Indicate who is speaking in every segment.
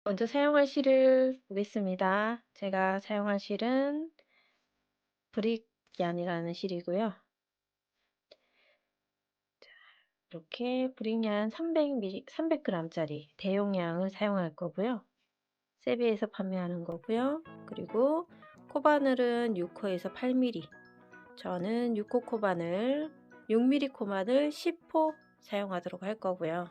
Speaker 1: 먼저 사용할 실을 보겠습니다. 제가 사용할 실은 브릭얀이라는 실이고요. 이렇게 브릭얀 300g짜리 대용량을 사용할 거고요. 세비에서 판매하는 거고요. 그리고 코바늘은 6호에서 8mm. 저는 6호 코바늘, 6mm 코바늘 10호 사용하도록 할 거고요.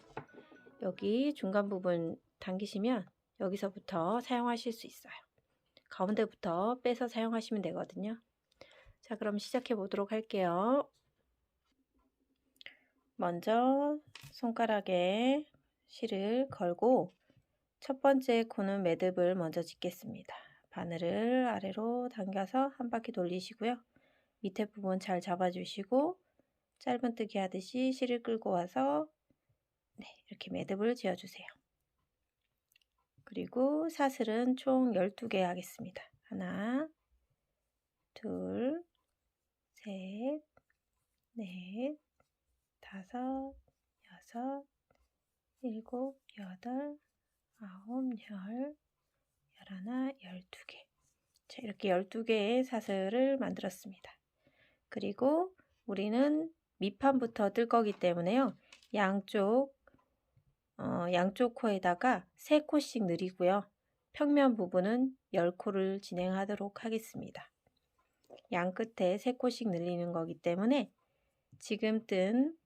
Speaker 1: 여기 중간 부분 당기시면 여기서부터 사용하실 수 있어요. 가운데부터 빼서 사용하시면 되거든요. 자, 그럼 시작해 보도록 할게요. 먼저 손가락에 실을 걸고 첫 번째 코는 매듭을 먼저 짓겠습니다. 바늘을 아래로 당겨서 한 바퀴 돌리시고요. 밑에 부분 잘 잡아주시고 짧은뜨기 하듯이 실을 끌고 와서 이렇게 매듭을 지어주세요. 그리고 사슬은 총 12개 하겠습니다. 하나, 둘, 셋, 넷, 다섯, 여섯, 일곱, 여덟, 아홉, 열, 열하나, 12개. 자, 이렇게 12개의 사슬을 만들었습니다. 그리고 우리는 밑판부터 뜰 거기 때문에요. 양쪽 코에다가 3코씩 늘이고요. 평면 부분은 10코를 진행하도록 하겠습니다. 양 끝에 3코씩 늘리는 거기 때문에 지금 뜬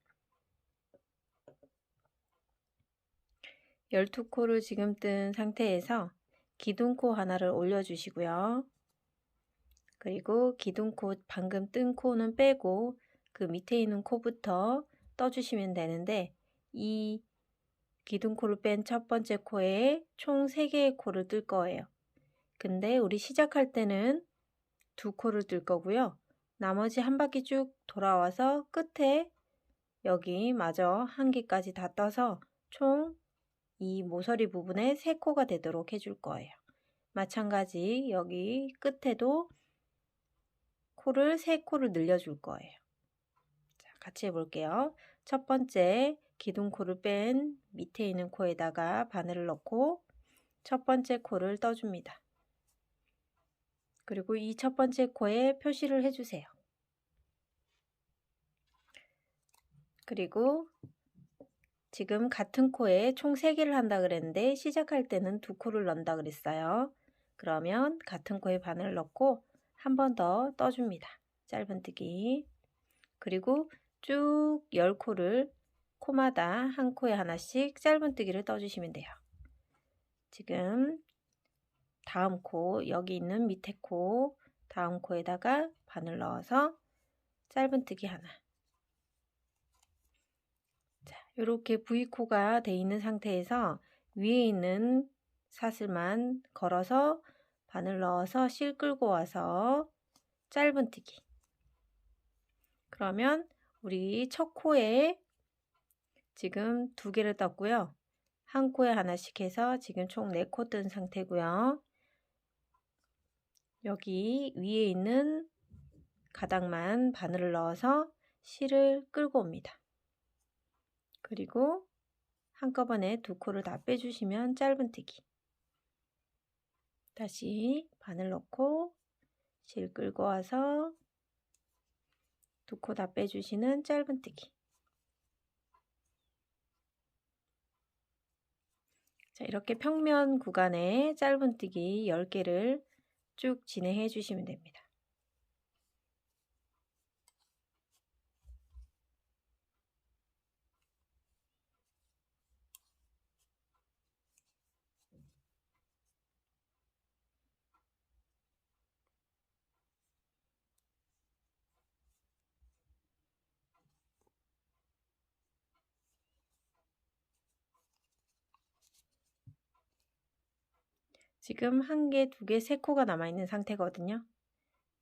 Speaker 1: 12코를 지금 뜬 상태에서 기둥코 하나를 올려주시고요. 그리고 기둥코 방금 뜬 코는 빼고 그 밑에 있는 코부터 떠주시면 되는데 이 기둥코를 뺀 첫 번째 코에 총 3개의 코를 뜰 거예요. 근데 우리 시작할 때는 2코를 뜰 거고요. 나머지 한 바퀴 쭉 돌아와서 끝에 여기 마저 한 개까지 다 떠서 총 이 모서리 부분에 3코가 되도록 해줄 거예요. 마찬가지 여기 끝에도 코를 3코를 늘려줄 거예요. 자, 같이 해볼게요. 첫 번째 기둥코를 뺀 밑에 있는 코에다가 바늘을 넣고 첫 번째 코를 떠줍니다. 그리고 이 첫 번째 코에 표시를 해주세요. 그리고 지금 같은 코에 총 3개를 한다 그랬는데 시작할 때는 2코를 넣는다 그랬어요. 그러면 같은 코에 바늘을 넣고 한 번 더 떠줍니다. 짧은뜨기. 그리고 쭉 10코를 코마다 한 코에 하나씩 짧은뜨기를 떠주시면 돼요. 지금 다음 코, 여기 있는 밑에 코, 다음 코에다가 바늘 넣어서 짧은뜨기 하나. 자, 이렇게 V코가 돼 있는 상태에서 위에 있는 사슬만 걸어서 바늘 넣어서 실 끌고 와서 짧은뜨기. 그러면 우리 첫 코에 지금 2개를 떴고요. 한 코에 하나씩 해서 지금 총 4코 뜬 상태고요. 여기 위에 있는 가닥만 바늘을 넣어서 실을 끌고 옵니다. 그리고 한꺼번에 2코를 다 빼주시면 짧은뜨기. 다시 바늘 넣고 실 끌고 와서 2코 다 빼주시는 짧은뜨기. 자, 이렇게 평면 구간에 짧은뜨기 10개를 쭉 진행해 주시면 됩니다. 지금 1개, 2개, 3코가 남아있는 상태거든요.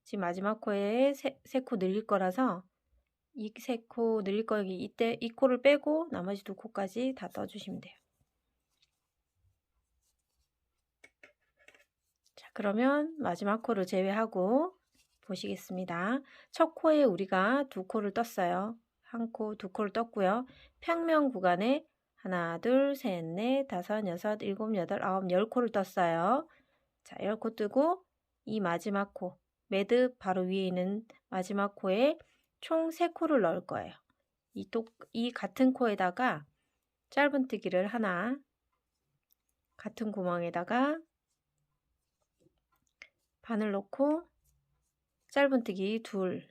Speaker 1: 지금 마지막 코에 3코 늘릴 거라서 이 3코 늘릴 거기 이때 이 코를 빼고 나머지 2코까지 다 떠주시면 돼요. 자, 그러면 마지막 코를 제외하고 보시겠습니다. 첫 코에 우리가 2코를 떴어요. 한 코, 2코를 떴고요. 평면 구간에 하나, 둘, 셋, 넷, 다섯, 여섯, 일곱, 여덟, 아홉, 10코를 떴어요. 자, 10코 뜨고 이 마지막 코, 매듭 바로 위에 있는 마지막 코에 총 3코를 넣을 거예요. 이 같은 코에다가 짧은뜨기를 하나, 같은 구멍에다가 바늘 넣고 짧은뜨기 둘,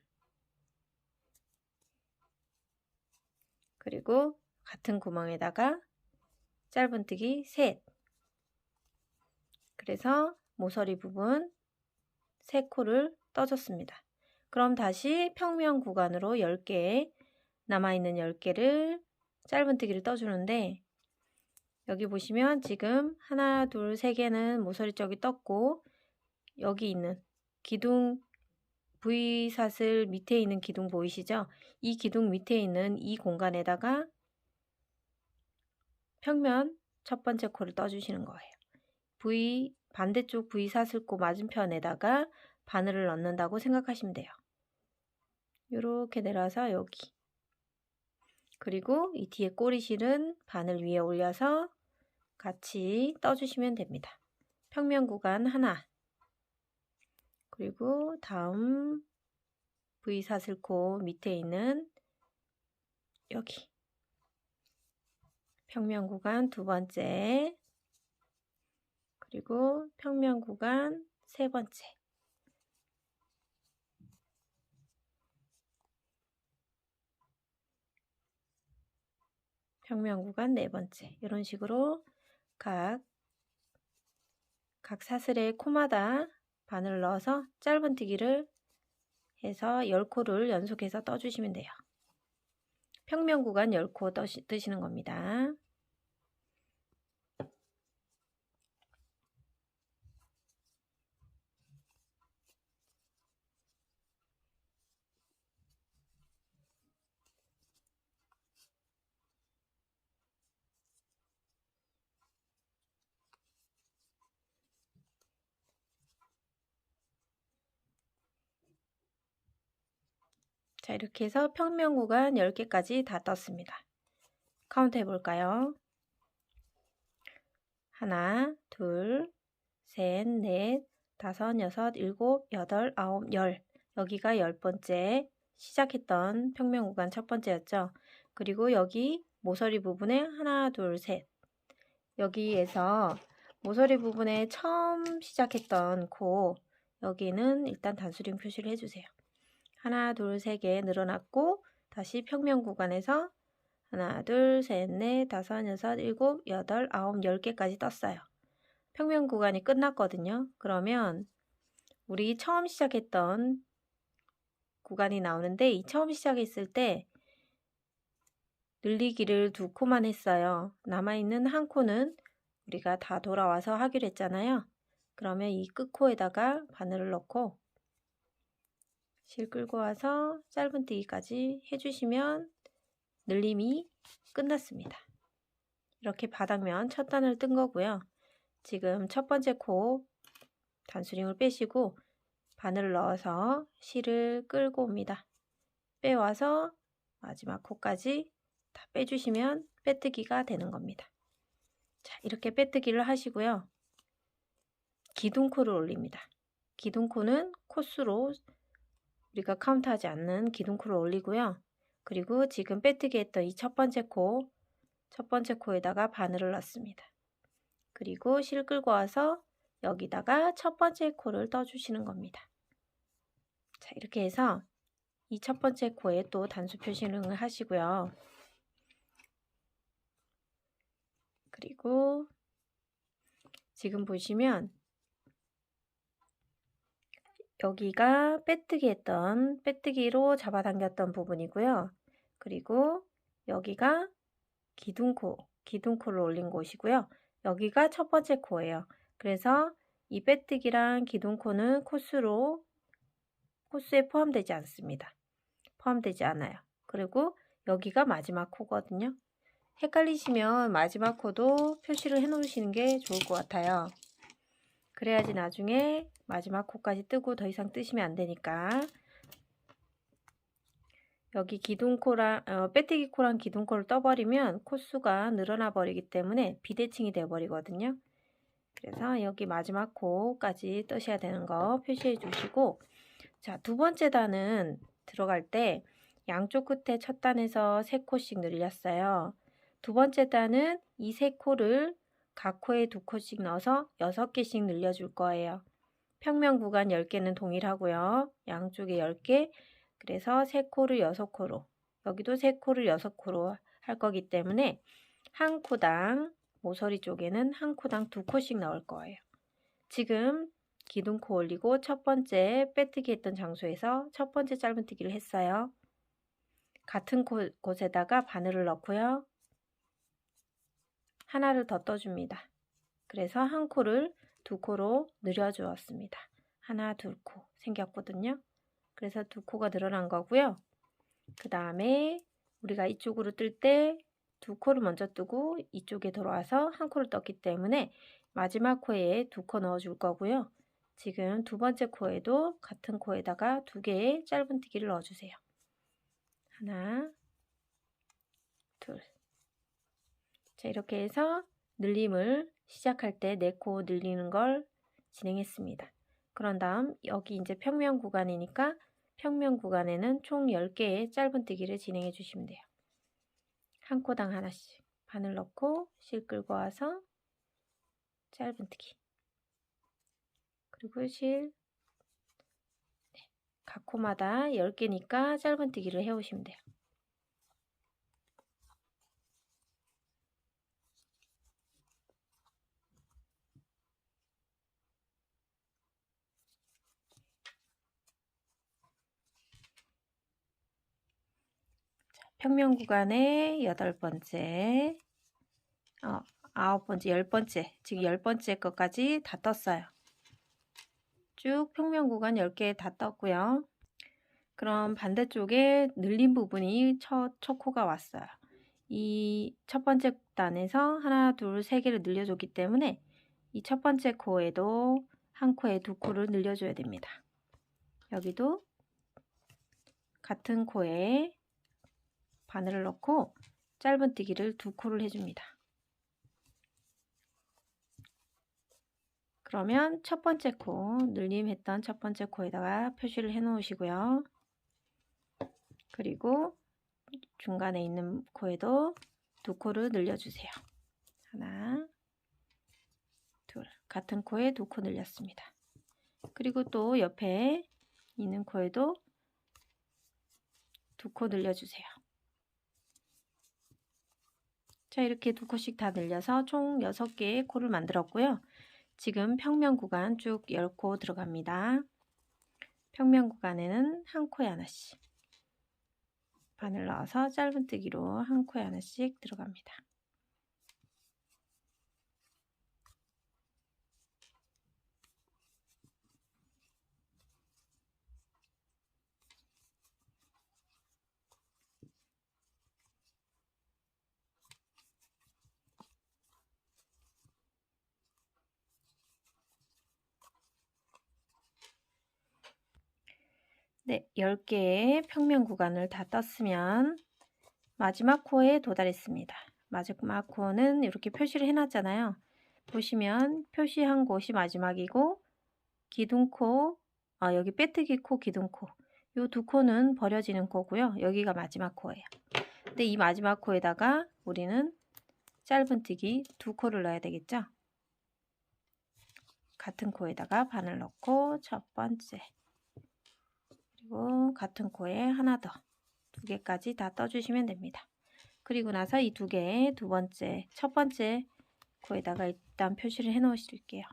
Speaker 1: 그리고 같은 구멍에다가 짧은뜨기 셋. 그래서 모서리 부분 3코를 떠줬습니다. 그럼 다시 평면 구간으로 10개, 남아있는 10개를 짧은뜨기를 떠주는데, 여기 보시면 지금 하나, 둘, 3개는 모서리 쪽이 떴고, 여기 있는 기둥 V사슬 밑에 있는 기둥 보이시죠? 이 기둥 밑에 있는 이 공간에다가 평면 첫 번째 코를 떠주시는 거예요. 반대쪽 V사슬코 맞은편에다가 바늘을 넣는다고 생각하시면 돼요. 이렇게 내려서 여기. 그리고 이 뒤에 꼬리실은 바늘 위에 올려서 같이 떠주시면 됩니다. 평면 구간 하나. 그리고 다음 V사슬코 밑에 있는 여기. 평면 구간 두 번째. 그리고 평면 구간 세 번째. 평면 구간 네 번째. 이런 식으로 각 사슬의 코마다 바늘을 넣어서 짧은뜨기를 해서 10코를 연속해서 떠주시면 돼요. 평면 구간 10코 뜨시는 겁니다. 자, 이렇게 해서 평면 구간 10개까지 다 떴습니다. 카운트 해볼까요? 하나, 둘, 셋, 넷, 다섯, 여섯, 일곱, 여덟, 아홉, 열. 여기가 10번째 시작했던 평면 구간 첫 번째였죠. 그리고 여기 모서리 부분에 하나, 둘, 셋. 여기에서 모서리 부분에 처음 시작했던 코, 여기는 일단 단수링 표시를 해주세요. 하나, 둘, 세 개 늘어났고 다시 평면 구간에서 하나, 둘, 셋, 넷, 다섯, 여섯, 일곱, 여덟, 아홉, 10개까지 떴어요. 평면 구간이 끝났거든요. 그러면 우리 처음 시작했던 구간이 나오는데, 이 처음 시작했을 때 늘리기를 2코만 했어요. 남아있는 한 코는 우리가 다 돌아와서 하기로 했잖아요. 그러면 이 끝코에다가 바늘을 넣고 실 끌고 와서 짧은뜨기까지 해주시면 늘림이 끝났습니다. 이렇게 바닥면 첫 단을 뜬 거고요. 지금 첫 번째 코 단수링을 빼시고 바늘을 넣어서 실을 끌고 옵니다. 빼와서 마지막 코까지 다 빼주시면 빼뜨기가 되는 겁니다. 자, 이렇게 빼뜨기를 하시고요. 기둥코를 올립니다. 기둥코는 코수로 우리가 카운트하지 않는 기둥코를 올리고요. 그리고 지금 빼뜨기 했던 이 첫 번째 코에다가 바늘을 넣습니다. 그리고 실 끌고 와서 여기다가 첫 번째 코를 떠주시는 겁니다. 자, 이렇게 해서 이 첫 번째 코에 또 단수 표시를 하시고요. 그리고 지금 보시면 여기가 빼뜨기로 잡아당겼던 부분이고요. 그리고 여기가 기둥코를 올린 곳이고요. 여기가 첫 번째 코예요. 그래서 이 빼뜨기랑 기둥코는 코스에 포함되지 않습니다. 포함되지 않아요. 그리고 여기가 마지막 코거든요. 헷갈리시면 마지막 코도 표시를 해 놓으시는 게 좋을 것 같아요. 그래야지 나중에 마지막 코까지 뜨고 더 이상 뜨시면 안 되니까. 여기 기둥코랑 빼뜨기 코랑 기둥코를 떠버리면 코수가 늘어나 버리기 때문에 비대칭이 되어 버리거든요. 그래서 여기 마지막 코까지 떠셔야 되는 거 표시해 주시고, 자, 두 번째 단은 들어갈 때 양쪽 끝에 첫 단에서 3코씩 늘렸어요. 두 번째 단은 이 3코를 각 코에 2코씩 넣어서 6개씩 늘려줄 거예요. 평면 구간 10개는 동일하고요. 양쪽에 10개, 그래서 3코를 6코로, 여기도 3코를 6코로 할 거기 때문에 한 코당, 모서리 쪽에는 한 코당 2코씩 넣을 거예요. 지금 기둥코 올리고 첫 번째 빼뜨기 했던 장소에서 첫 번째 짧은뜨기를 했어요. 같은 곳에다가 바늘을 넣고요. 하나를 더 떠줍니다. 그래서 한 코를 2코로 늘려주었습니다. 하나, 2코 생겼거든요. 그래서 2코가 늘어난 거고요. 그 다음에 우리가 이쪽으로 뜰 때 2코를 먼저 뜨고 이쪽에 들어와서 한 코를 떴기 때문에 마지막 코에 2코 넣어줄 거고요. 지금 두 번째 코에도 같은 코에다가 2개의 짧은뜨기를 넣어주세요. 하나, 둘. 자, 이렇게 해서 늘림을 시작할 때 4코 늘리는 걸 진행했습니다. 그런 다음 여기 이제 평면 구간이니까 평면 구간에는 총 10개의 짧은뜨기를 진행해 주시면 돼요. 한 코당 하나씩 바늘 넣고 실 끌고 와서 짧은뜨기, 그리고 실, 각 코마다 10개니까 짧은뜨기를 해오시면 돼요. 평면 구간의 8번째, 9번째, 10번째, 지금 10번째 것까지 다 떴어요. 쭉 평면 구간 10개 다 떴고요. 그럼 반대쪽에 늘린 부분이 첫 코가 왔어요. 이 첫 번째 단에서 하나, 둘, 3개를 늘려줬기 때문에 이 첫 번째 코에도 한 코에 2코를 늘려줘야 됩니다. 여기도 같은 코에 바늘을 넣고 짧은뜨기를 2코를 해줍니다. 그러면 첫 번째 코, 늘림했던 첫 번째 코에다가 표시를 해 놓으시고요. 그리고 중간에 있는 코에도 2코를 늘려주세요. 하나, 둘, 같은 코에 2코 늘렸습니다. 그리고 또 옆에 있는 코에도 2코 늘려주세요. 자, 이렇게 2코씩 다 늘려서 총 6개의 코를 만들었고요. 지금 평면 구간 쭉 10코 들어갑니다. 평면 구간에는 한 코에 하나씩 바늘 넣어서 짧은뜨기로 한 코에 하나씩 들어갑니다. 네, 10개의 평면 구간을 다 떴으면 마지막 코에 도달했습니다. 마지막 코는 이렇게 표시를 해놨잖아요. 보시면 표시한 곳이 마지막이고 기둥코, 여기 빼뜨기 코, 기둥코, 이 2코는 버려지는 코고요. 여기가 마지막 코예요. 근데 이 마지막 코에다가 우리는 짧은뜨기 2코를 넣어야 되겠죠. 같은 코에다가 바늘 넣고 첫 번째, 그리고 같은 코에 하나 더, 2개까지 다 떠주시면 됩니다. 그리고 나서 이 2개, 두 번째, 첫 번째 코에다가 일단 표시를 해 놓으실게요.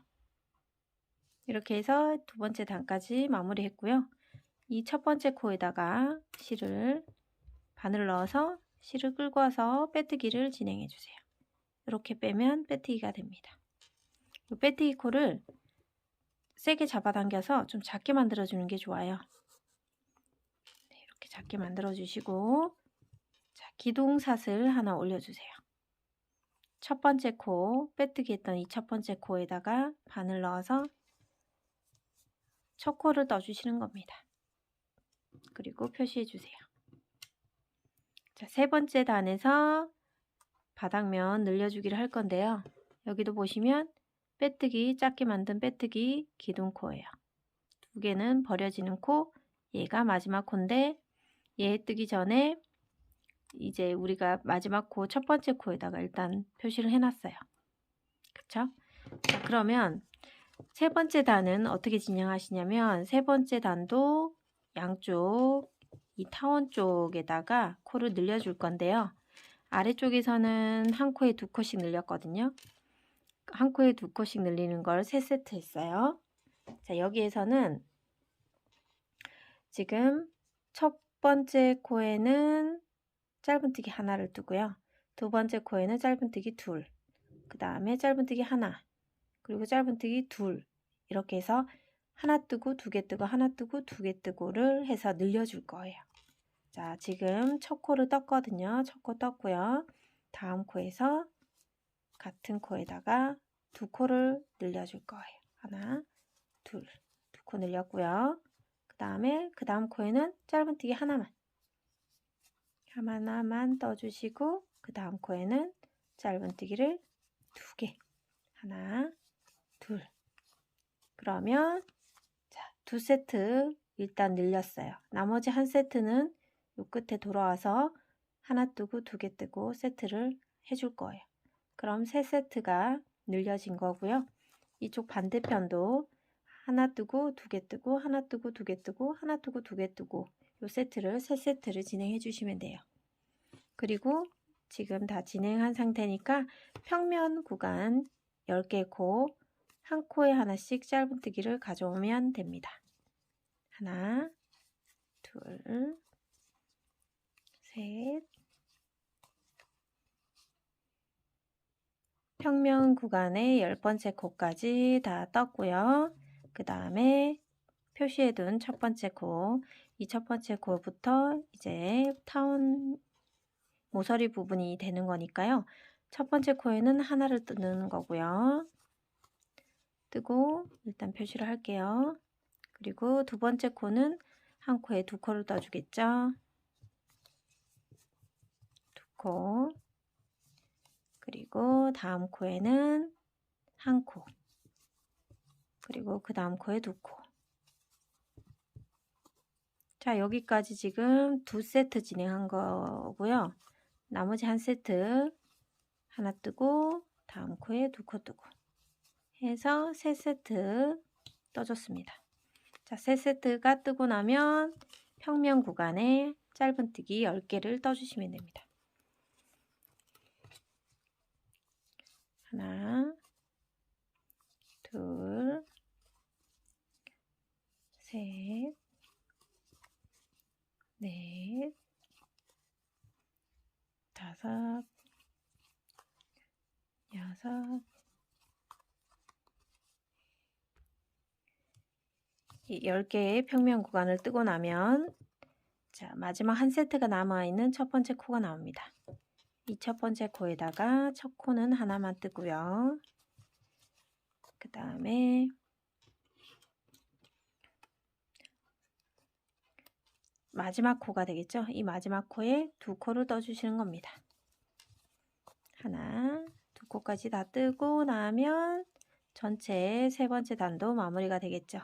Speaker 1: 이렇게 해서 두 번째 단까지 마무리 했고요. 이 첫 번째 코에다가 실을 바늘을 넣어서 실을 끌고 와서 빼뜨기를 진행해 주세요. 이렇게 빼면 빼뜨기가 됩니다. 이 빼뜨기 코를 세게 잡아당겨서 좀 작게 만들어 주는 게 좋아요. 네, 이렇게 작게 만들어 주시고, 자, 기둥삿을 하나 올려주세요. 첫 번째 코, 빼뜨기 했던 이 첫 번째 코에다가 바늘 넣어서 첫 코를 떠주시는 겁니다. 그리고 표시해 주세요. 자, 세 번째 단에서 바닥면 늘려주기를 할 건데요. 여기도 보시면 빼뜨기, 작게 만든 빼뜨기 기둥코예요. 두 개는 버려지는 코, 얘가 마지막 코인데 얘 뜨기 전에 이제 우리가 마지막 코 첫 번째 코에다가 일단 표시를 해놨어요. 그쵸? 자, 그러면 세 번째 단은 어떻게 진행하시냐면 세 번째 단도 양쪽 이 타원 쪽에다가 코를 늘려줄 건데요. 아래쪽에서는 한 코에 두 코씩 늘렸거든요. 한 코에 두 코씩 늘리는 걸 3세트 했어요. 자, 여기에서는 지금 첫 번째 코에는 짧은뜨기 하나를 두고요. 두 번째 코에는 짧은뜨기 둘, 그 다음에 짧은뜨기 하나, 그리고 짧은뜨기 둘, 이렇게 해서 하나 뜨고 두 개 뜨고 하나 뜨고 두 개 뜨고를 해서 늘려줄 거예요. 자, 지금 첫 코를 떴거든요. 첫 코 떴고요. 다음 코에서 같은 코에다가 두 코를 늘려줄 거예요. 하나, 둘, 두 코 늘렸고요. 그 다음에 그 다음 코에는 짧은뜨기 하나만 떠주시고 그 다음 코에는 짧은뜨기를 두 개, 하나, 둘. 그러면 자, 두 세트 일단 늘렸어요. 나머지 한 세트는 요 끝에 돌아와서 하나 뜨고 두 개 뜨고 세트를 해줄 거예요. 그럼 세 세트가 늘려진 거고요. 이쪽 반대편도 하나 뜨고 두 개 뜨고 하나 뜨고 두 개 뜨고 하나 뜨고 두 개 뜨고 요 세트를 세 세트를 진행해 주시면 돼요. 그리고 지금 다 진행한 상태니까 평면 구간 10개 코, 한 코에 하나씩 짧은뜨기를 가져오면 됩니다. 하나, 둘, 셋. 평면 구간의 10번째 코까지 다 떴고요. 그 다음에 표시해둔 첫 번째 코, 이 첫 번째 코부터 이제 타원 모서리 부분이 되는 거니까요. 첫 번째 코에는 하나를 뜨는 거고요. 뜨고 일단 표시를 할게요. 그리고 두 번째 코는 한 코에 두 코를 떠주겠죠. 두 코. 그리고 다음 코에는 한 코. 그리고 그 다음 코에 두 코. 자, 여기까지 지금 두 세트 진행한 거고요. 나머지 한 세트 하나 뜨고 다음 코에 두 코 뜨고 해서 세 세트 떠줬습니다. 자, 세 세트가 뜨고 나면 평면 구간에 짧은뜨기 10개를 떠주시면 됩니다. 하나, 둘, 셋, 넷, 다섯, 여섯, 이 10개의 평면 구간을 뜨고 나면 자, 마지막 한 세트가 남아있는 첫 번째 코가 나옵니다. 이 첫 번째 코에다가 첫 코는 하나만 뜨고요. 그 다음에 마지막 코가 되겠죠. 이 마지막 코에 두 코를 떠주시는 겁니다. 하나, 두 코까지 다 뜨고 나면 전체 세 번째 단도 마무리가 되겠죠.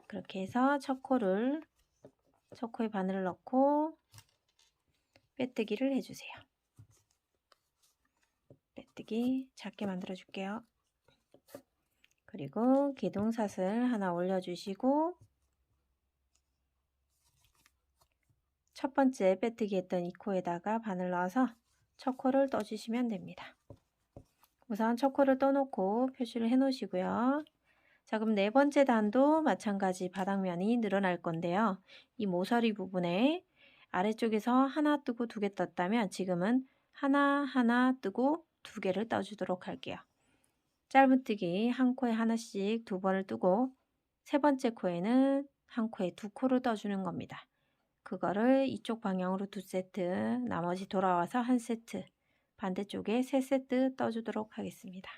Speaker 1: 그렇게 해서 첫 코에 바늘을 넣고 빼뜨기를 해주세요. 빼뜨기 작게 만들어 줄게요. 그리고 기둥사슬 하나 올려주시고 첫 번째 빼뜨기 했던 이 코에다가 바늘 넣어서 첫 코를 떠주시면 됩니다. 우선 첫 코를 떠놓고 표시를 해 놓으시고요. 자, 그럼 네 번째 단도 마찬가지 바닥면이 늘어날 건데요. 이 모서리 부분에 아래쪽에서 하나 뜨고 두 개 떴다면 지금은 하나 뜨고 두 개를 떠주도록 할게요. 짧은뜨기 한 코에 하나씩 두 번을 뜨고 세 번째 코에는 한 코에 두 코를 떠주는 겁니다. 그거를 이쪽 방향으로 두 세트, 나머지 돌아와서 한 세트, 반대쪽에 세 세트 떠주도록 하겠습니다.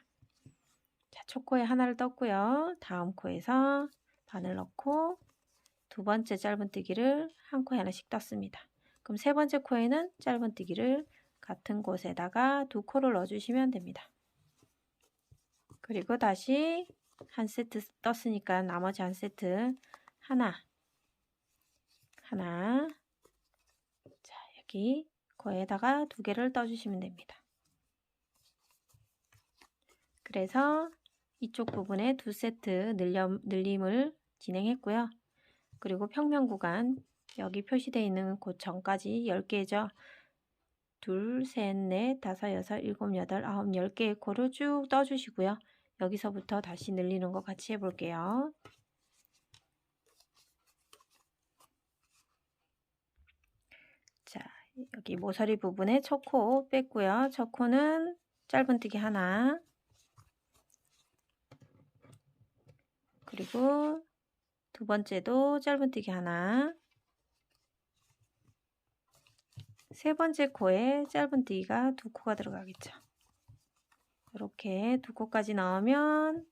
Speaker 1: 자, 첫 코에 하나를 떴고요. 다음 코에서 바늘 넣고 두 번째 짧은뜨기를 한 코에 하나씩 떴습니다. 그럼 세 번째 코에는 짧은뜨기를 같은 곳에다가 2코를 넣어주시면 됩니다. 그리고 다시 한 세트 떴으니까 나머지 한 세트 하나, 자, 여기 거에다가 2개를 떠주시면 됩니다. 그래서 이쪽 부분에 2세트 늘림을 진행했고요. 그리고 평면 구간 여기 표시되어 있는 곳 전까지 10개죠. 2, 3, 4, 5, 6, 7, 8, 9, 10개의 코를 쭉 떠주시고요. 여기서부터 다시 늘리는 거 같이 해볼게요. 자, 여기 모서리 부분에 첫 코 뺐고요. 첫 코는 짧은뜨기 하나, 그리고 두 번째도 짧은뜨기 하나, 세 번째 코에 짧은뜨기가 2코가 들어가겠죠. 이렇게 2코까지 넣으면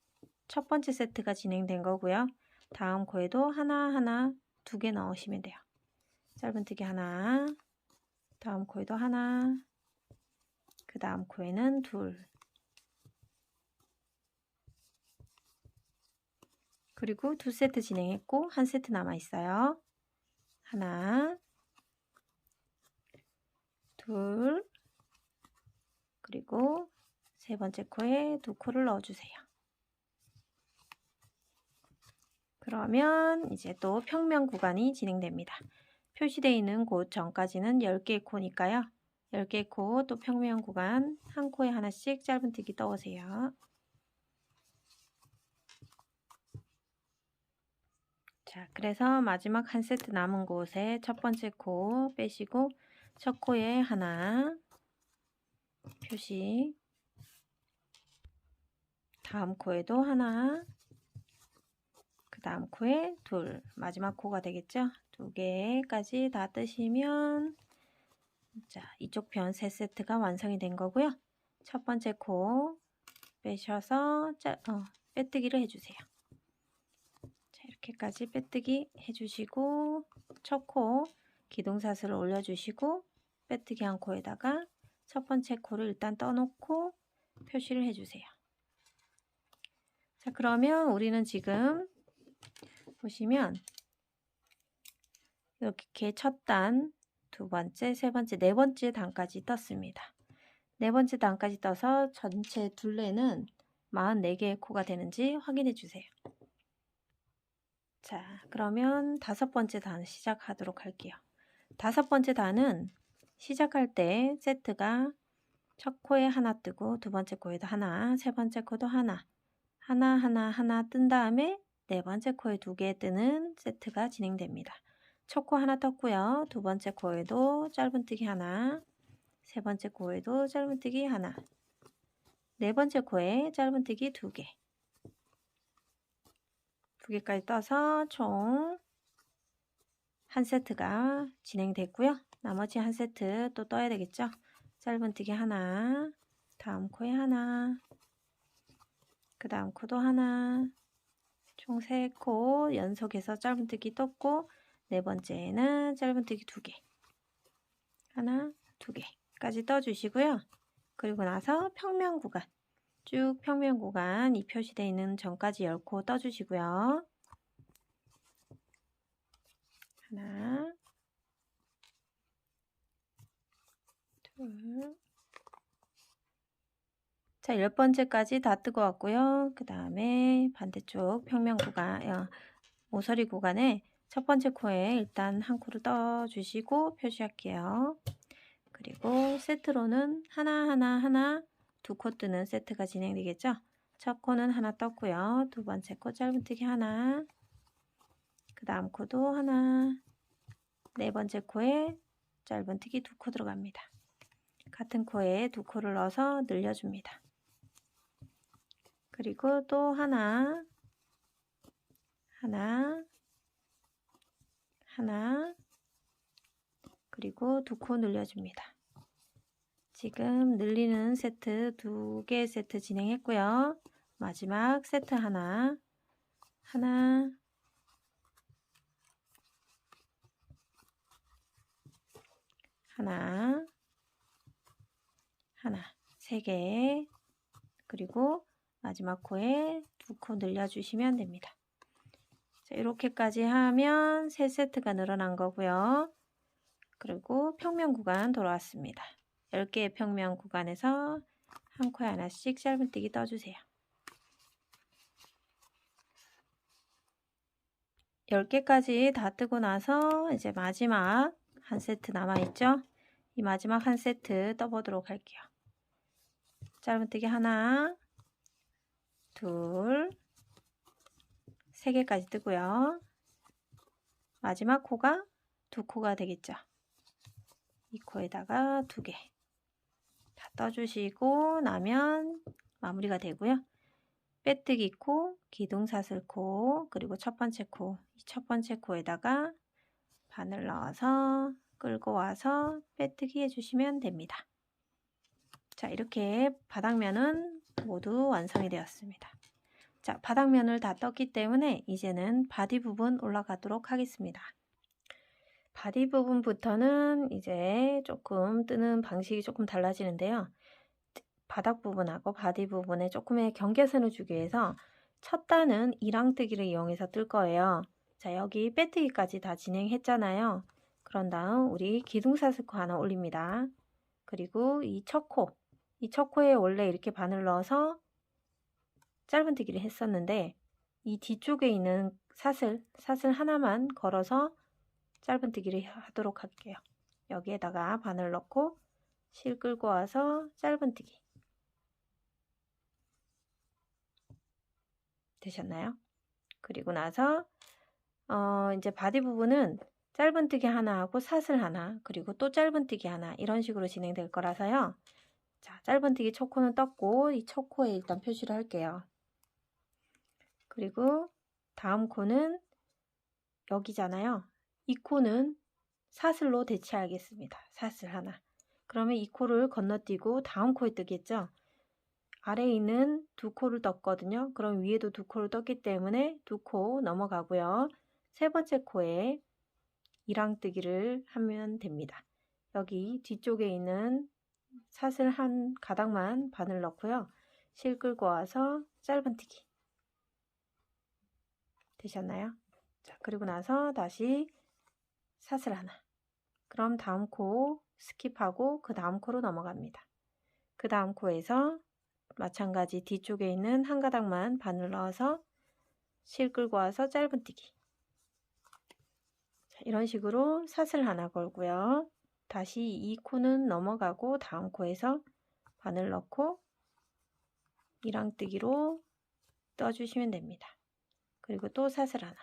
Speaker 1: 첫 번째 세트가 진행된 거고요. 다음 코에도 하나 2개 넣으시면 돼요. 짧은뜨기 하나, 다음 코에도 하나, 그 다음 코에는 2, 그리고 2세트 진행했고 한 세트 남아 있어요. 하나, 둘, 그리고 세 번째 코에 2코를 넣어주세요. 그러면 이제 또 평면 구간이 진행됩니다. 표시되어 있는 곳 전까지는 10개의 코니까요. 10개의 코 또 평면 구간 한 코에 하나씩 짧은뜨기 떠오세요. 자, 그래서 마지막 한 세트 남은 곳에 첫 번째 코 빼시고 첫 코에 하나 표시, 다음 코에도 하나, 그 다음 코에 2, 마지막 코가 되겠죠? 2개까지 다 뜨시면 자, 이쪽 편 3세트가 완성이 된 거고요. 첫 번째 코 빼셔서 빼뜨기를 해주세요. 자, 이렇게까지 빼뜨기 해주시고 첫 코 기둥사슬을 올려주시고 빼뜨기 한 코에다가 첫 번째 코를 일단 떠놓고 표시를 해주세요. 자, 그러면 우리는 지금 보시면 이렇게 첫 단, 두 번째, 세 번째, 네 번째 단까지 떴습니다. 네 번째 단까지 떠서 전체 둘레는 44개의 코가 되는지 확인해 주세요. 자, 그러면 다섯 번째 단 시작하도록 할게요. 다섯 번째 단은 시작할 때 세트가 첫 코에 하나 뜨고 두 번째 코에도 하나, 세 번째 코도 하나 뜬 다음에 네 번째 코에 2개 뜨는 세트가 진행됩니다. 첫 코 하나 떴고요. 두 번째 코에도 짧은뜨기 하나, 세 번째 코에도 짧은뜨기 하나, 네 번째 코에 짧은뜨기 2개, 2개까지 떠서 총 한 세트가 진행됐고요. 나머지 한 세트 또 떠야 되겠죠. 짧은뜨기 하나, 다음 코에 하나, 그 다음 코도 하나, 총 3코 연속해서 짧은뜨기 떴고 네 번째에는 짧은뜨기 2개, 하나, 2개까지 떠주시고요. 그리고 나서 평면 구간, 쭉 평면 구간 이 표시되어 있는 전까지 10코 떠주시고요. 하나, 둘, 자, 10번째까지 다 뜨고 왔고요. 그 다음에 반대쪽 평면 구간, 모서리 구간에 첫 번째 코에 일단 한 코를 떠주시고 표시할게요. 그리고 세트로는 하나 2코 뜨는 세트가 진행되겠죠. 첫 코는 하나 떴고요. 두 번째 코 짧은뜨기 하나, 그 다음 코도 하나, 네 번째 코에 짧은뜨기 2코 들어갑니다. 같은 코에 2코를 넣어서 늘려줍니다. 그리고 또 하나, 그리고 2코 늘려줍니다. 지금 늘리는 세트 2개 세트 진행했고요. 마지막 세트 하나, 하나, 하나, 3개, 그리고 마지막 코에 2코 늘려주시면 됩니다. 자, 이렇게까지 하면 3세트가 늘어난 거고요. 그리고 평면 구간 돌아왔습니다. 10개의 평면 구간에서 한 코에 하나씩 짧은뜨기 떠주세요. 10개까지 다 뜨고 나서 이제 마지막 한 세트 남아있죠? 이 마지막 한 세트 떠보도록 할게요. 짧은뜨기 하나, 둘, 3개까지 뜨고요. 마지막 코가 2코가 되겠죠. 이 코에다가 2개 다 떠주시고 나면 마무리가 되고요. 빼뜨기 코, 기둥사슬 코, 그리고 첫 번째 코, 이 첫 번째 코에다가 바늘 넣어서 끌고 와서 빼뜨기 해주시면 됩니다. 자, 이렇게 바닥면은 모두 완성이 되었습니다. 자, 바닥면을 다 떴기 때문에 이제는 바디 부분 올라가도록 하겠습니다. 바디 부분부터는 이제 조금 뜨는 방식이 조금 달라지는데요. 바닥 부분하고 바디 부분에 조금의 경계선을 주기 위해서 첫 단은 이랑뜨기를 이용해서 뜰 거예요. 자, 여기 빼뜨기까지 다 진행했잖아요. 그런 다음 우리 기둥사슬코 하나 올립니다. 그리고 이 첫 코에 원래 이렇게 바늘 넣어서 짧은뜨기를 했었는데 이 뒤쪽에 있는 사슬 하나만 걸어서 짧은뜨기를 하도록 할게요. 여기에다가 바늘 넣고 실 끌고 와서 짧은뜨기. 되셨나요? 그리고 나서 이제 바디 부분은 짧은뜨기 하나 하고 사슬 하나, 그리고 또 짧은뜨기 하나, 이런 식으로 진행될 거라서요. 자, 짧은뜨기 첫 코는 떴고 이 첫 코에 일단 표시를 할게요. 그리고 다음 코는 여기잖아요. 이 코는 사슬로 대체하겠습니다. 사슬 하나. 그러면 이 코를 건너뛰고 다음 코에 뜨겠죠. 아래에 있는 2코를 떴거든요. 그럼 위에도 2코를 떴기 때문에 2코 넘어가고요. 세 번째 코에 이랑뜨기를 하면 됩니다. 여기 뒤쪽에 있는 사슬 한 가닥만 바늘 넣고요. 실 끌고 와서 짧은뜨기. 되셨나요? 자, 그리고 나서 다시 사슬 하나. 그럼 다음 코 스킵하고 그 다음 코로 넘어갑니다. 그 다음 코에서 마찬가지 뒤쪽에 있는 한 가닥만 바늘 넣어서 실 끌고 와서 짧은뜨기. 자, 이런 식으로 사슬 하나 걸고요. 다시 이 코는 넘어가고 다음 코에서 바늘 넣고 이랑뜨기로 떠주시면 됩니다. 그리고 또 사슬 하나.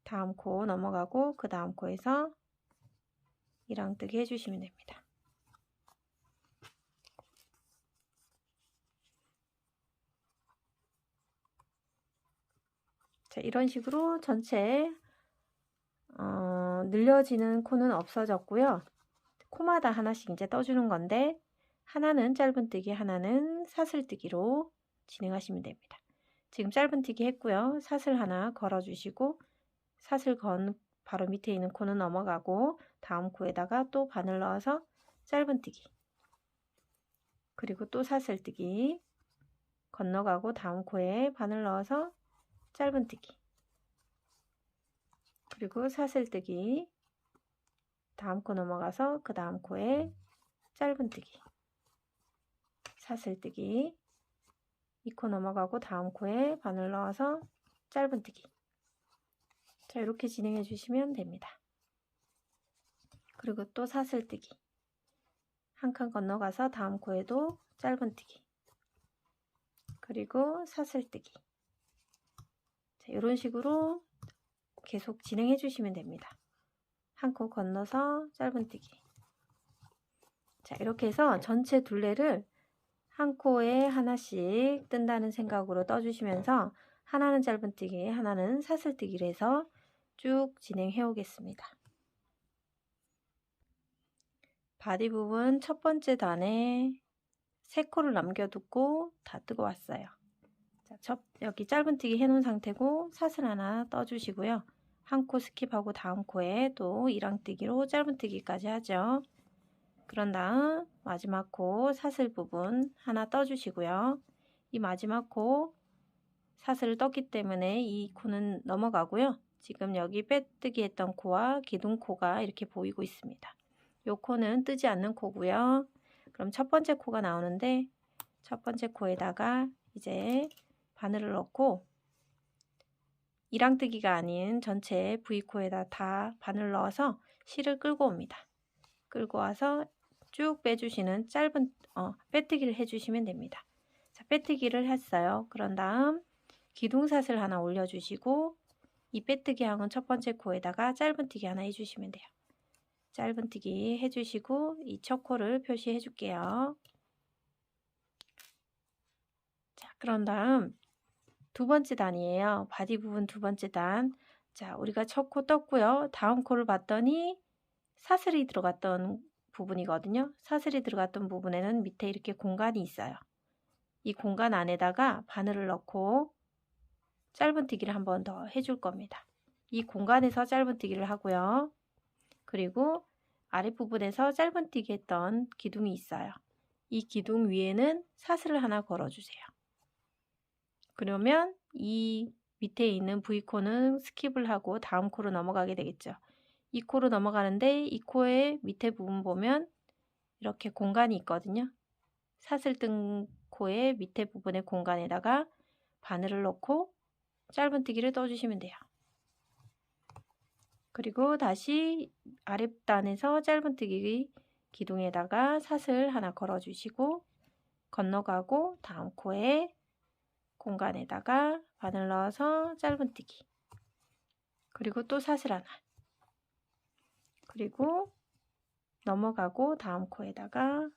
Speaker 1: 다음 코 넘어가고 그 다음 코에서 이랑뜨기 해주시면 됩니다. 자, 이런 식으로 전체 늘려지는 코는 없어졌고요. 코마다 하나씩 이제 떠주는 건데 하나는 짧은뜨기, 하나는 사슬뜨기로 진행하시면 됩니다. 지금 짧은뜨기 했고요. 사슬 하나 걸어주시고 사슬 건 바로 밑에 있는 코는 넘어가고 다음 코에다가 또 바늘 넣어서 짧은뜨기, 그리고 또 사슬뜨기, 건너가고 다음 코에 바늘 넣어서 짧은뜨기, 그리고 사슬뜨기, 다음 코 넘어가서 그 다음 코에 짧은뜨기, 사슬뜨기, 이 코 넘어가고 다음 코에 바늘 넣어서 짧은뜨기. 자, 이렇게 진행해 주시면 됩니다. 그리고 또 사슬뜨기, 한 칸 건너가서 다음 코에도 짧은뜨기, 그리고 사슬뜨기. 자, 이런 식으로 계속 진행해 주시면 됩니다. 한 코 건너서 짧은뜨기. 자, 이렇게 해서 전체 둘레를 한 코에 하나씩 뜬다는 생각으로 떠주시면서 하나는 짧은뜨기, 하나는 사슬뜨기를 해서 쭉 진행해 오겠습니다. 바디 부분 첫 번째 단에 3코를 남겨두고 다 뜨고 왔어요. 자, 여기 짧은뜨기 해놓은 상태고 사슬 하나 떠주시고요. 한 코 스킵하고 다음 코에 또 이랑뜨기로 짧은뜨기까지 하죠. 그런 다음 마지막 코 사슬 부분 하나 떠주시고요. 이 마지막 코 사슬을 떴기 때문에 이 코는 넘어가고요. 지금 여기 빼뜨기 했던 코와 기둥코가 이렇게 보이고 있습니다. 이 코는 뜨지 않는 코고요. 그럼 첫 번째 코가 나오는데 첫 번째 코에다가 이제 바늘을 넣고 이랑뜨기가 아닌 전체 V코에다 다 바늘 넣어서 실을 끌고 옵니다. 끌고 와서 쭉 빼주시는 짧은 빼뜨기를 해주시면 됩니다. 자, 빼뜨기를 했어요. 그런 다음 기둥사슬 하나 올려주시고 이 빼뜨기 항은 첫 번째 코에다가 짧은뜨기 하나 해주시면 돼요. 짧은뜨기 해주시고 이 첫 코를 표시해 줄게요. 자, 그런 다음 두 번째 단이에요. 바디 부분 두 번째 단. 자, 우리가 첫 코 떴고요. 다음 코를 봤더니 사슬이 들어갔던 부분이거든요. 사슬이 들어갔던 부분에는 밑에 이렇게 공간이 있어요. 이 공간 안에다가 바늘을 넣고 짧은뜨기를 한 번 더 해줄 겁니다. 이 공간에서 짧은뜨기를 하고요. 그리고 아랫부분에서 짧은뜨기 했던 기둥이 있어요. 이 기둥 위에는 사슬을 하나 걸어주세요. 그러면 이 밑에 있는 V코는 스킵을 하고 다음 코로 넘어가게 되겠죠. 이 코로 넘어가는데 이 코의 밑에 부분 보면 이렇게 공간이 있거든요. 사슬 뜬 코의 밑에 부분의 공간에다가 바늘을 넣고 짧은뜨기를 떠주시면 돼요. 그리고 다시 아랫단에서 짧은뜨기 기둥에다가 사슬 하나 걸어주시고 건너가고 다음 코에 공간에다가 바늘 넣어서 짧은뜨기 그리고 또 사슬 하나 그리고 넘어가고 다음 코에다가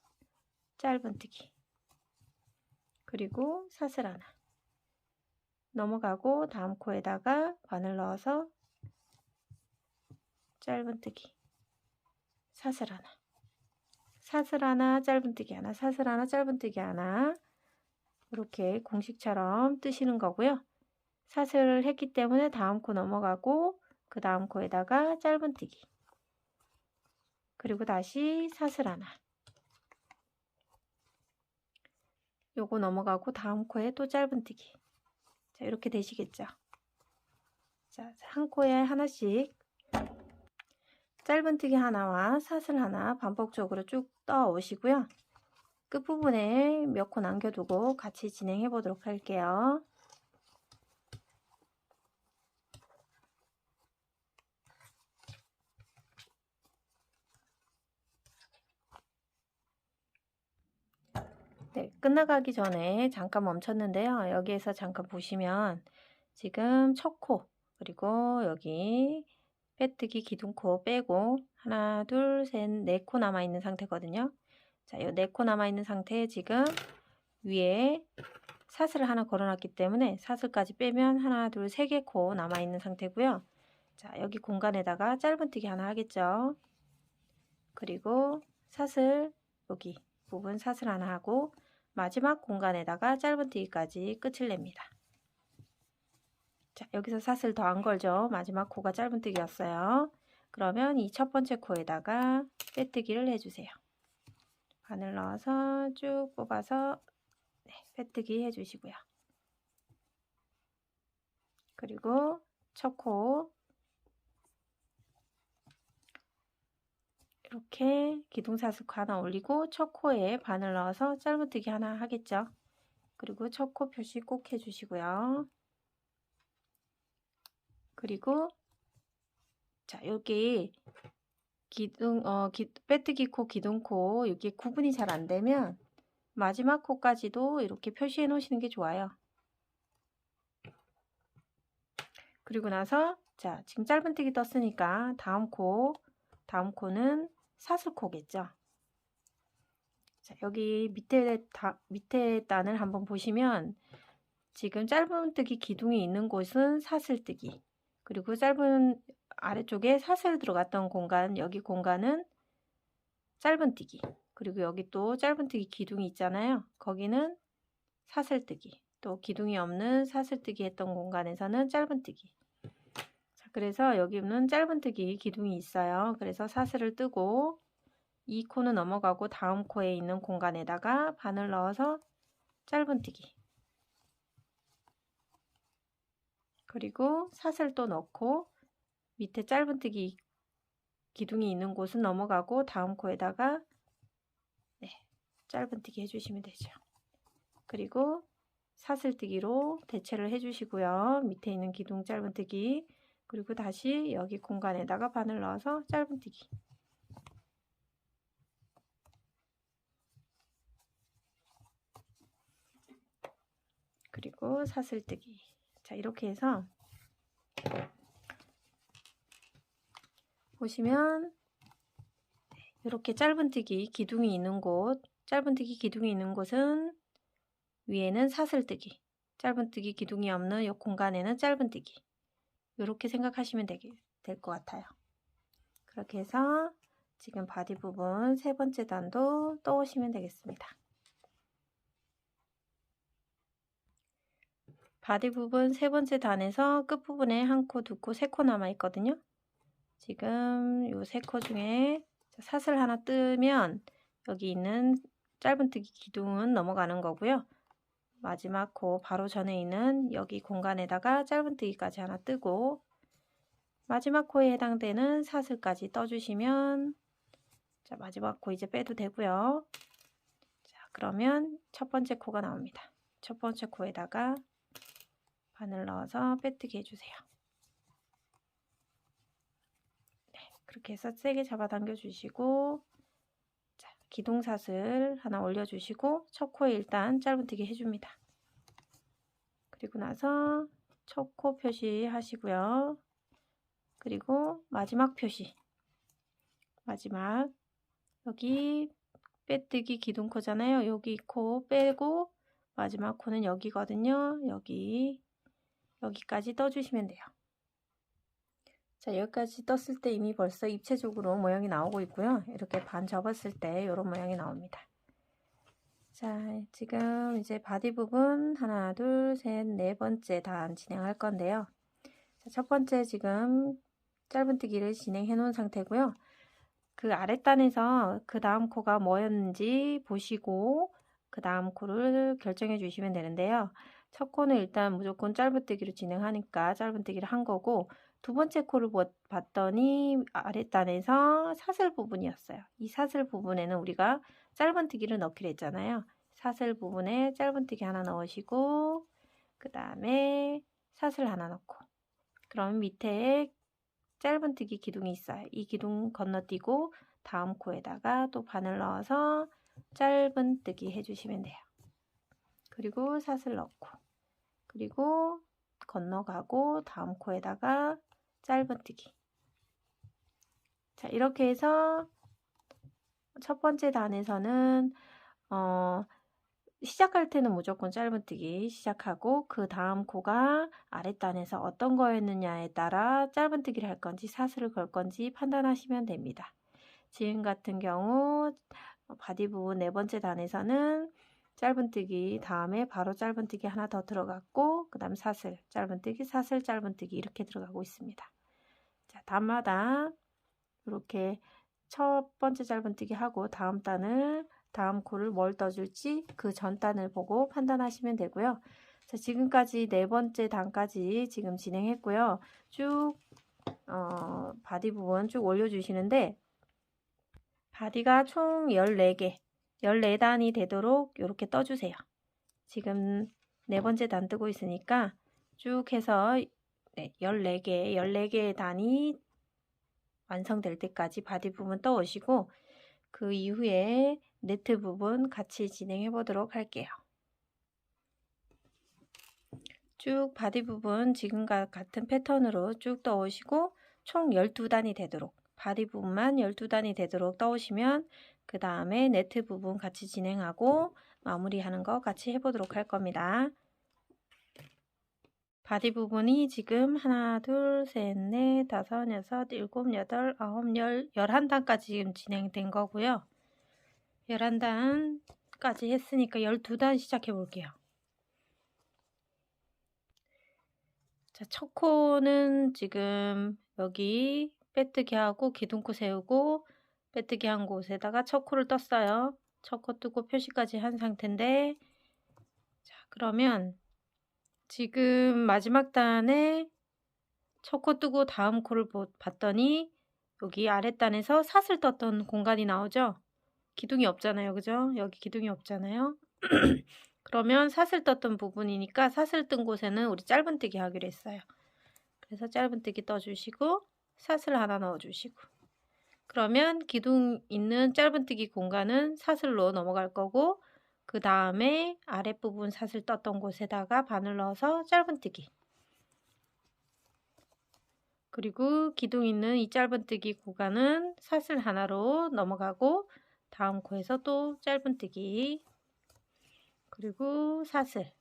Speaker 1: 짧은뜨기 그리고 사슬 하나 넘어가고 다음 코에다가 바늘 넣어서 짧은뜨기 사슬 하나 사슬 하나 짧은뜨기 하나 사슬 하나 짧은뜨기 하나 이렇게 공식처럼 뜨시는 거고요. 사슬을 했기 때문에 다음 코 넘어가고 그 다음 코에다가 짧은뜨기 그리고 다시 사슬 하나 요거 넘어가고 다음 코에 또 짧은뜨기 자 이렇게 되시겠죠. 자, 한 코에 하나씩 짧은뜨기 하나와 사슬 하나 반복적으로 쭉 떠 오시고요. 끝부분에 몇 코 남겨두고 같이 진행해 보도록 할게요. 네, 끝나가기 전에 잠깐 멈췄는데요. 여기에서 잠깐 보시면 지금 첫 코, 그리고 여기 빼뜨기 기둥코 빼고 하나, 둘, 셋, 네 코 남아있는 상태거든요. 자, 이 네 코 남아있는 상태에 지금 위에 사슬을 하나 걸어놨기 때문에 사슬까지 빼면 하나, 둘, 세 개 코 남아있는 상태고요. 자, 여기 공간에다가 짧은뜨기 하나 하겠죠. 그리고 사슬, 여기 부분 사슬 하나 하고 마지막 공간에다가 짧은뜨기까지 끝을 냅니다. 자, 여기서 사슬 더 안 걸죠. 마지막 코가 짧은뜨기였어요. 그러면 이 첫 번째 코에다가 빼뜨기를 해주세요. 바늘 넣어서 쭉 뽑아서 네, 빼뜨기 해주시고요. 그리고 첫 코 이렇게 기둥사슬 하나 올리고 첫 코에 바늘 넣어서 짧은뜨기 하나 하겠죠. 그리고 첫 코 표시 꼭 해주시고요. 그리고 자 여기 빼뜨기 코, 기둥코 여기 구분이 잘 안 되면 마지막 코까지도 이렇게 표시해 놓으시는 게 좋아요. 그리고 나서 자 지금 짧은뜨기 떴으니까 다음 코는 사슬코겠죠. 자, 여기 밑에 단을 한번 보시면 지금 짧은뜨기 기둥이 있는 곳은 사슬뜨기 그리고 짧은 아래쪽에 사슬 들어갔던 공간 여기 공간은 짧은뜨기 그리고 여기 또 짧은뜨기 기둥이 있잖아요. 거기는 사슬뜨기 또 기둥이 없는 사슬뜨기 했던 공간에서는 짧은뜨기 자, 그래서 여기는 짧은뜨기 기둥이 있어요. 그래서 사슬을 뜨고 이 코는 넘어가고 다음 코에 있는 공간에다가 바늘 넣어서 짧은뜨기. 그리고 사슬 또 넣고 밑에 짧은뜨기 기둥이 있는 곳은 넘어가고 다음 코에다가 짧은뜨기 해주시면 되죠. 그리고 사슬뜨기로 대체를 해주시고요. 밑에 있는 기둥 짧은뜨기, 그리고 다시 여기 공간에다가 바늘 넣어서 짧은뜨기. 그리고 사슬뜨기. 자, 이렇게 해서 보시면 이렇게 짧은뜨기 기둥이 있는 곳, 짧은뜨기 기둥이 있는 곳은 위에는 사슬뜨기, 짧은뜨기 기둥이 없는 이 공간에는 짧은뜨기. 이렇게 생각하시면 될 것 같아요. 그렇게 해서 지금 바디 부분 세 번째 단도 떠오시면 되겠습니다. 바디 부분 세 번째 단에서 끝부분에 한 코, 두 코, 세 코 남아 있거든요. 지금 요 세 코 중에 사슬 하나 뜨면 여기 있는 짧은뜨기 기둥은 넘어가는 거고요. 마지막 코 바로 전에 있는 여기 공간에다가 짧은뜨기까지 하나 뜨고 마지막 코에 해당되는 사슬까지 떠주시면 자, 마지막 코 이제 빼도 되고요. 자, 그러면 첫 번째 코가 나옵니다. 첫 번째 코에다가 바늘 넣어서 빼뜨기 해주세요. 네, 그렇게 해서 세게 잡아당겨 주시고 자, 기둥사슬 하나 올려주시고 첫 코에 일단 짧은뜨기 해줍니다. 그리고 나서 첫 코 표시 하시고요. 그리고 마지막 표시, 마지막 여기 빼뜨기 기둥코잖아요. 여기 코 빼고 마지막 코는 여기거든요. 여기까지 떠주시면 돼요. 자, 여기까지 떴을 때 이미 벌써 입체적으로 모양이 나오고 있고요. 이렇게 반 접었을 때 이런 모양이 나옵니다. 자, 지금 이제 바디 부분 하나, 둘, 셋, 네 번째 단 진행할 건데요. 자, 첫 번째 지금 짧은뜨기를 진행해 놓은 상태고요. 그 아랫단에서 그 다음 코가 뭐였는지 보시고 그 다음 코를 결정해 주시면 되는데요. 첫 코는 일단 무조건 짧은뜨기로 진행하니까 짧은뜨기를 한 거고 두 번째 코를 봤더니 아랫단에서 사슬 부분이었어요. 이 사슬 부분에는 우리가 짧은뜨기를 넣기로 했잖아요. 사슬 부분에 짧은뜨기 하나 넣으시고 그 다음에 사슬 하나 넣고 그럼 밑에 짧은뜨기 기둥이 있어요. 이 기둥 건너뛰고 다음 코에다가 또 바늘 넣어서 짧은뜨기 해주시면 돼요. 그리고 사슬 넣고 그리고 건너가고 다음 코에다가 짧은뜨기. 자, 이렇게 해서 첫 번째 단에서는 시작할 때는 무조건 짧은뜨기 시작하고 그 다음 코가 아랫단에서 어떤 거였느냐에 따라 짧은뜨기를 할 건지 사슬을 걸 건지 판단하시면 됩니다. 지금 같은 경우 바디 부분 네 번째 단에서는 짧은뜨기 다음에 바로 짧은뜨기 하나 더 들어갔고 그 다음 사슬, 짧은뜨기, 사슬, 짧은뜨기 이렇게 들어가고 있습니다. 자, 단마다 이렇게 첫 번째 짧은뜨기 하고 다음 코를 뭘 떠줄지 그 전 단을 보고 판단하시면 되고요. 자, 지금까지 네 번째 단까지 지금 진행했고요. 쭉 바디 부분 쭉 올려주시는데 바디가 총 14개, 14단이 되도록 이렇게 떠주세요. 지금 네 번째 단 뜨고 있으니까 쭉 해서 14개의 단이 완성될 때까지 바디 부분 떠오시고 그 이후에 네트 부분 같이 진행해 보도록 할게요. 쭉 바디 부분 지금과 같은 패턴으로 쭉 떠오시고 총 12단이 되도록 바디 부분만 12단이 되도록 떠오시면 그 다음에 네트 부분 같이 진행하고 마무리하는 거 같이 해보도록 할 겁니다. 바디 부분이 지금 하나, 둘, 셋, 넷, 다섯, 여섯, 일곱, 여덟, 아홉, 열, 11단까지 지금 진행된 거고요. 11단까지 했으니까 12단 시작해 볼게요. 자, 첫 코는 지금 여기 빼뜨기 하고 기둥코 세우고 빼뜨기 한 곳에다가 첫 코를 떴어요. 첫 코 뜨고 표시까지 한 상태인데, 자, 그러면 지금 마지막 단에 첫 코 뜨고 다음 코를 봤더니 여기 아랫단에서 사슬 떴던 공간이 나오죠. 기둥이 없잖아요. 그죠? 여기 기둥이 없잖아요. 그러면 사슬 떴던 부분이니까 사슬 뜬 곳에는 우리 짧은뜨기 하기로 했어요. 그래서 짧은뜨기 떠주시고 사슬 하나 넣어주시고, 그러면 기둥 있는 짧은뜨기 공간은 사슬로 넘어갈 거고, 그 다음에 아랫부분 사슬 떴던 곳에다가 바늘 넣어서 짧은뜨기, 그리고 기둥 있는 이 짧은뜨기 구간은 사슬 하나로 넘어가고 다음 코에서 또 짧은뜨기, 그리고 사슬,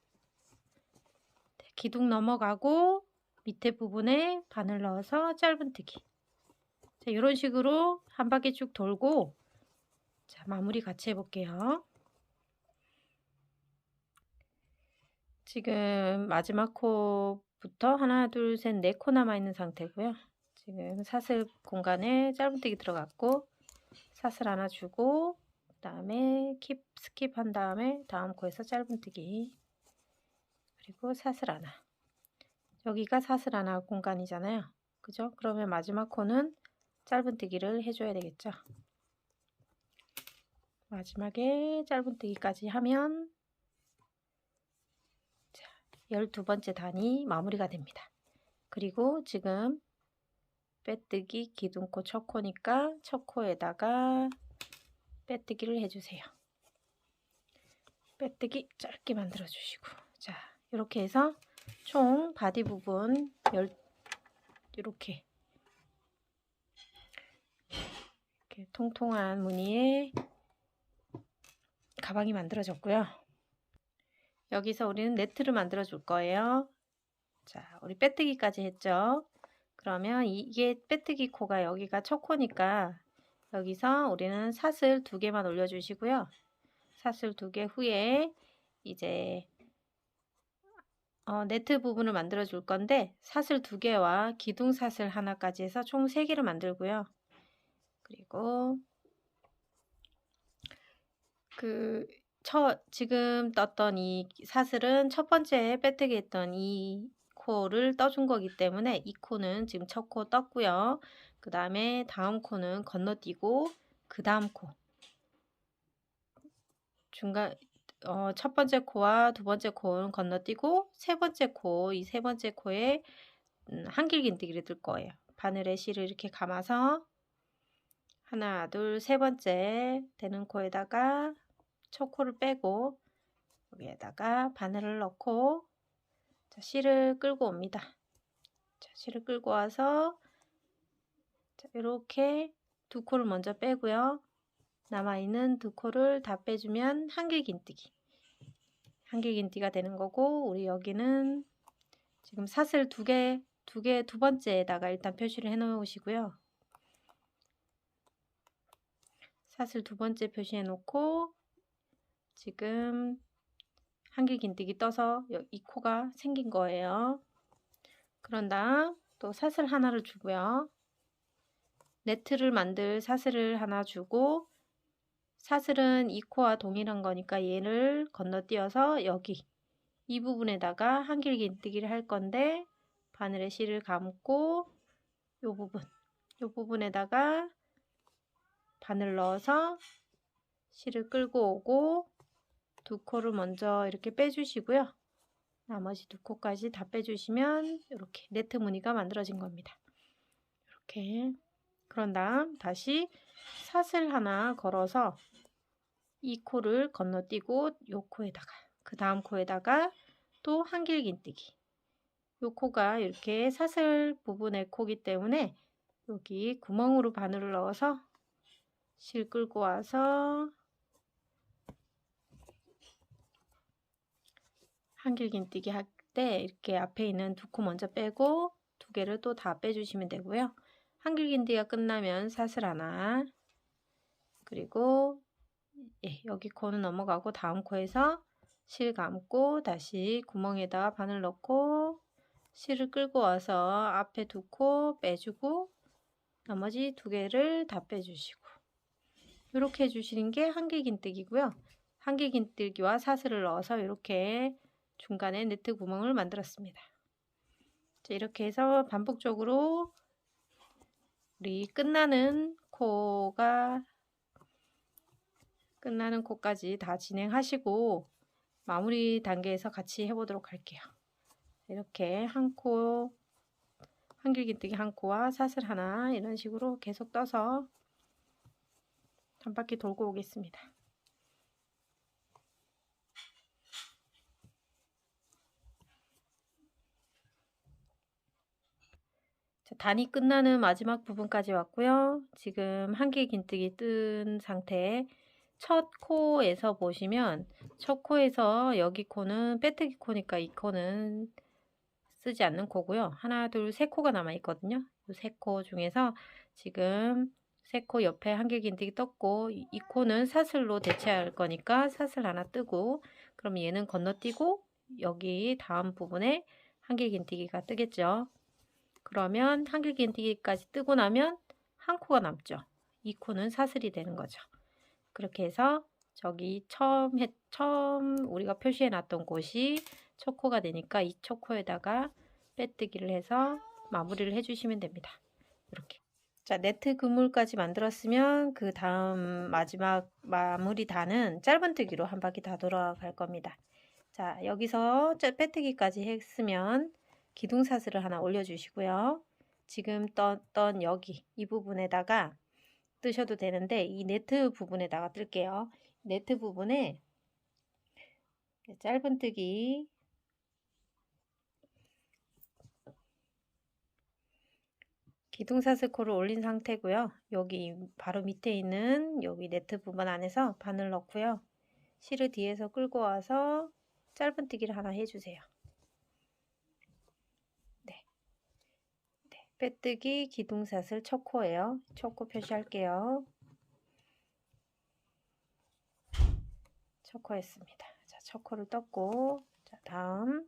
Speaker 1: 기둥 넘어가고 밑에 부분에 바늘 넣어서 짧은뜨기. 자, 이런 식으로 한 바퀴 쭉 돌고, 자, 마무리 같이 해볼게요. 지금 마지막 코부터 하나, 둘, 셋, 네 코 남아 있는 상태고요. 지금 사슬 공간에 짧은뜨기 들어갔고 사슬 하나 주고, 그 다음에 스킵한 다음에 다음 코에서 짧은뜨기, 그리고 사슬 하나. 여기가 사슬 하나 공간이잖아요. 그죠? 그러면 마지막 코는 짧은뜨기를 해줘야 되겠죠. 마지막에 짧은뜨기까지 하면 12번째 단이 마무리가 됩니다. 그리고 지금 빼뜨기 기둥코 첫 코니까 첫 코에다가 빼뜨기를 해주세요. 빼뜨기 짧게 만들어 주시고, 자, 이렇게 해서 총 바디 부분 이렇게 통통한 무늬의 가방이 만들어졌고요. 여기서 우리는 네트를 만들어 줄 거예요. 자, 우리 빼뜨기까지 했죠. 그러면 이게 빼뜨기 코가 여기가 첫 코니까 여기서 우리는 사슬 2개만 올려주시고요. 사슬 2개 후에 이제 네트 부분을 만들어 줄 건데, 사슬 2개와 기둥 사슬 하나까지 해서 총 3개를 만들고요. 그리고 지금 떴던 이 사슬은 첫 번째 빼뜨기 했던 이 코를 떠준 거기 때문에 이 코는 지금 첫 코 떴고요. 그 다음에 다음 코는 건너뛰고, 그 다음 코 중간 첫 번째 코와 두 번째 코는 건너뛰고, 세 번째 코, 이 세 번째 코에 한길긴뜨기를 뜰 거예요. 바늘에 실을 이렇게 감아서 하나, 둘, 세 번째 되는 코에다가 첫 코를 빼고 여기에다가 바늘을 넣고, 자, 실을 끌고 옵니다. 자, 실을 끌고 와서 자, 이렇게 두 코를 먼저 빼고요. 남아있는 두 코를 다 빼주면 한길긴뜨기가 되는 거고, 우리 여기는 지금 사슬 두 번째에다가 일단 표시를 해 놓으시고요. 사슬 2번째 표시해 놓고 지금 한길긴뜨기 떠서 이 코가 생긴 거예요. 그런 다음 또 사슬 하나를 주고요. 네트를 만들 사슬을 하나 주고, 사슬은 이 코와 동일한 거니까 얘를 건너뛰어서 여기 이 부분에다가 한길긴뜨기를 할 건데, 바늘에 실을 감고 요 부분에다가 바늘 넣어서 실을 끌고 오고, 두 코를 먼저 이렇게 빼주시고요. 나머지 두 코까지 다 빼주시면 이렇게 네트 무늬가 만들어진 겁니다. 이렇게. 그런 다음 다시 사슬 하나 걸어서 이 코를 건너뛰고 요 코에다가, 그 다음 코에다가 또 한길긴뜨기. 요 코가 이렇게 사슬 부분의 코기 때문에 여기 구멍으로 바늘을 넣어서 실 끌고 와서 한길긴뜨기 할 때 이렇게 앞에 있는 두 코 먼저 빼고 두 개를 또 다 빼주시면 되고요. 한길긴뜨기가 끝나면 사슬 하나, 그리고 여기 코는 넘어가고 다음 코에서 실 감고 다시 구멍에다가 바늘 넣고 실을 끌고 와서 앞에 두 코 빼주고 나머지 두 개를 다 빼주시고, 이렇게 해주시는 게 한길긴뜨기고요. 한길긴뜨기와 사슬을 넣어서 이렇게 중간에 네트 구멍을 만들었습니다. 자, 이렇게 해서 반복적으로 우리 끝나는 코까지 다 진행하시고 마무리 단계에서 같이 해보도록 할게요. 이렇게 한길긴뜨기 한 코와 사슬 하나 이런 식으로 계속 떠서 한 바퀴 돌고 오겠습니다. 자, 단이 끝나는 마지막 부분까지 왔고요. 지금 한길긴뜨기 뜬 상태에 첫 코에서 보시면 첫 코에서 여기 코는 빼뜨기 코니까 이 코는 쓰지 않는 코고요. 하나, 둘, 세 코가 남아 있거든요. 이 세 코 중에서 지금 세 코 옆에 한길긴뜨기 떴고 이 코는 사슬로 대체할 거니까 사슬 하나 뜨고 그럼 얘는 건너뛰고 여기 다음 부분에 한길긴뜨기가 뜨겠죠. 그러면 한길긴뜨기까지 뜨고 나면 한 코가 남죠. 이 코는 사슬이 되는 거죠. 그렇게 해서 저기 처음 우리가 표시해 놨던 곳이 첫 코가 되니까 이 첫 코에다가 빼뜨기를 해서 마무리를 해주시면 됩니다. 이렇게. 자, 네트 그물까지 만들었으면 그 다음 마지막 마무리 단은 짧은뜨기로 한 바퀴 다 돌아갈 겁니다. 자, 여기서 빼뜨기까지 했으면 기둥사슬을 하나 올려주시고요. 지금 떴던 여기 이 부분에다가 뜨셔도 되는데 이 네트 부분에다가 뜰게요. 네트 부분에 짧은뜨기 기둥사슬 코를 올린 상태고요. 여기 바로 밑에 있는 여기 네트 부분 안에서 바늘 넣고요. 실을 뒤에서 끌고 와서 짧은뜨기를 하나 해주세요. 네. 빼뜨기 기둥사슬 첫 코예요. 첫 코 표시할게요. 첫 코였습니다. 자, 첫 코를 떴고, 자, 다음.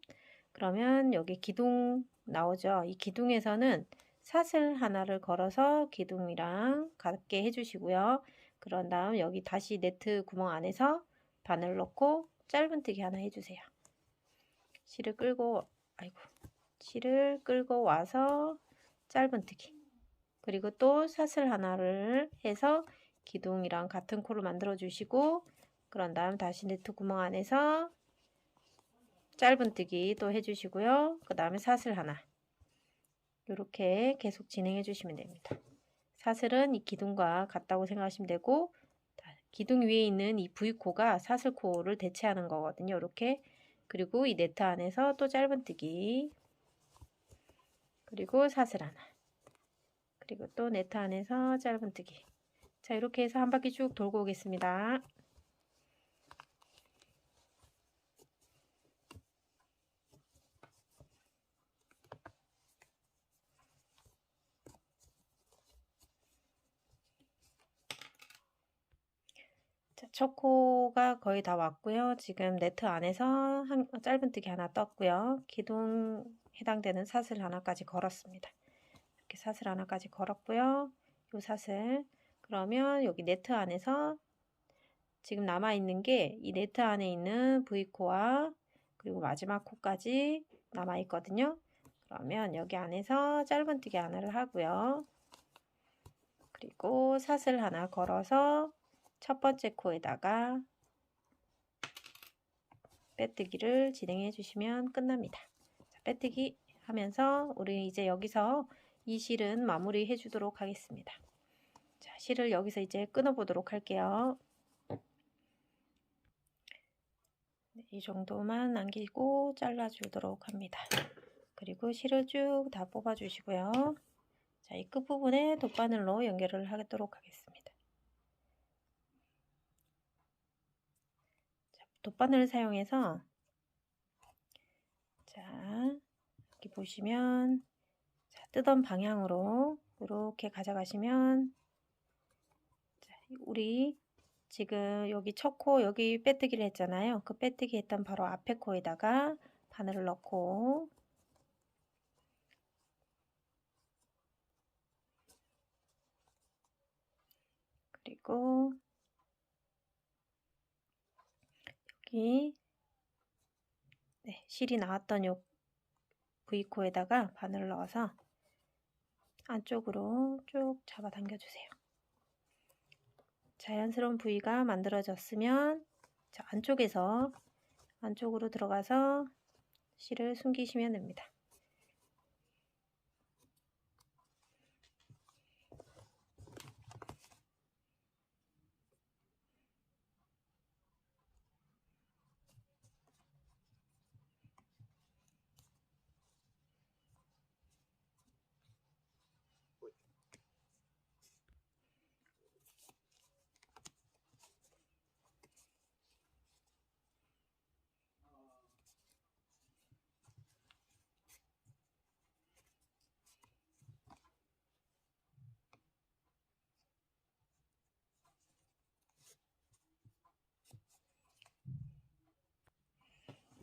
Speaker 1: 그러면 여기 기둥 나오죠. 이 기둥에서는 사슬 하나를 걸어서 기둥이랑 같게 해주시고요. 그런 다음 여기 다시 네트 구멍 안에서 바늘 넣고 짧은뜨기 하나 해주세요. 실을 끌고 와서 짧은뜨기. 그리고 또 사슬 하나를 해서 기둥이랑 같은 코를 만들어 주시고 그런 다음 다시 네트 구멍 안에서 짧은뜨기 또 해주시고요. 그 다음에 사슬 하나 이렇게 계속 진행해 주시면 됩니다. 사슬은 이 기둥과 같다고 생각하시면 되고 기둥 위에 있는 이 V코가 사슬코를 대체하는 거거든요. 이렇게 그리고 이 네트 안에서 또 짧은뜨기 그리고 사슬 하나 그리고 또 네트 안에서 짧은뜨기. 자, 이렇게 해서 한 바퀴 쭉 돌고 오겠습니다. 자, 첫 코가 거의 다 왔고요. 지금 네트 안에서 짧은뜨기 하나 떴고요. 기둥 해당되는 사슬 하나까지 걸었습니다. 이렇게 사슬 하나까지 걸었고요. 요 사슬 그러면 여기 네트 안에서 지금 남아있는 게 이 네트 안에 있는 V코와 그리고 마지막 코까지 남아있거든요. 그러면 여기 안에서 짧은뜨기 하나를 하고요. 그리고 사슬 하나 걸어서 첫 번째 코에다가 빼뜨기를 진행해 주시면 끝납니다. 자, 빼뜨기 하면서 우리 이제 여기서 이 실은 마무리 해 주도록 하겠습니다. 자, 실을 여기서 이제 끊어 보도록 할게요. 네, 이 정도만 남기고 잘라 주도록 합니다. 그리고 실을 쭉 다 뽑아 주시고요. 자, 이 끝부분에 돗바늘로 연결을 하도록 하겠습니다. 자, 돗바늘을 사용해서 자, 여기 보시면 자, 뜨던 방향으로 이렇게 가져가시면 자, 우리 지금 여기 첫 코 여기 빼뜨기를 했잖아요. 그 빼뜨기 했던 바로 앞에 코에다가 바늘을 넣고 그리고 여기 네, 실이 나왔던 요 V코에다가 바늘을 넣어서 안쪽으로 쭉 잡아 당겨주세요. 자연스러운 V가 만들어졌으면 자, 안쪽으로 들어가서 실을 숨기시면 됩니다.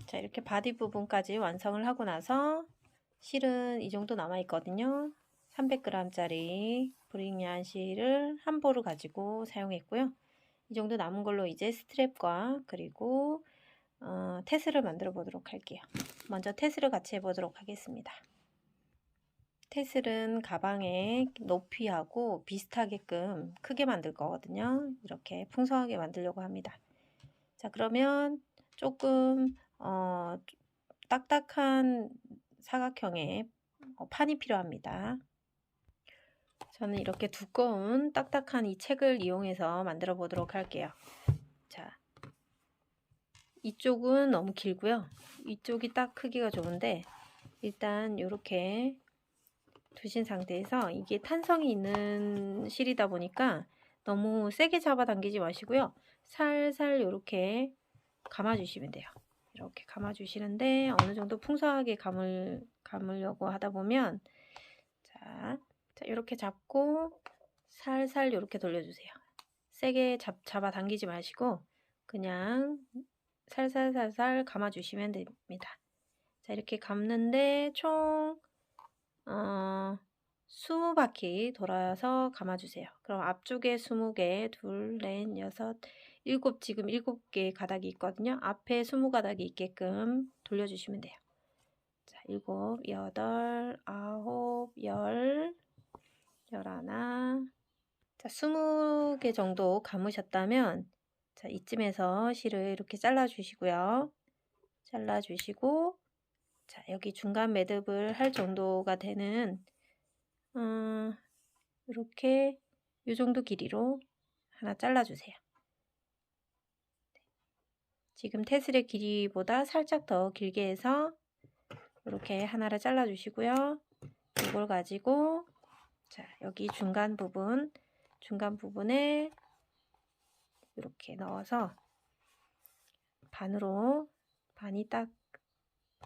Speaker 1: 자, 이렇게 바디 부분까지 완성을 하고 나서 실은 이 정도 남아 있거든요. 300g짜리 브릭리안 실을 한 보를 가지고 사용했고요. 이 정도 남은 걸로 이제 스트랩과 그리고 테스를 만들어 보도록 할게요. 먼저 테스를 같이 해보도록 하겠습니다. 테슬은 가방의 높이하고 비슷하게끔 크게 만들 거거든요. 이렇게 풍성하게 만들려고 합니다. 자, 그러면 조금 딱딱한 사각형의 판이 필요합니다. 저는 이렇게 두꺼운 딱딱한 이 책을 이용해서 만들어 보도록 할게요. 자, 이쪽은 너무 길고요. 이쪽이 딱 크기가 좋은데 일단 이렇게 두신 상태에서 이게 탄성이 있는 실이다 보니까 너무 세게 잡아당기지 마시고요. 살살 이렇게 감아주시면 돼요. 이렇게 감아주시는데 어느 정도 풍성하게 감으려고 하다 보면 자 이렇게 잡고 살살 이렇게 돌려주세요. 세게 잡아당기지 마시고 그냥 살살살살 감아주시면 됩니다. 자, 이렇게 감는데 총 20바퀴 돌아서 감아주세요. 그럼 앞쪽에 20개, 둘, 넷, 여섯, 일곱, 지금 7개 가닥이 있거든요. 앞에 20가닥이 있게끔 돌려주시면 돼요. 자, 7, 8, 9, 10, 11. 자, 20개 정도 감으셨다면, 자, 이쯤에서 실을 이렇게 잘라주시고요. 잘라주시고, 자, 여기 중간 매듭을 할 정도가 되는 이렇게 이 정도 길이로 하나 잘라주세요. 지금 테슬의 길이보다 살짝 더 길게 해서 이렇게 하나를 잘라주시고요. 이걸 가지고 자 여기 중간 부분에 이렇게 넣어서 반이 딱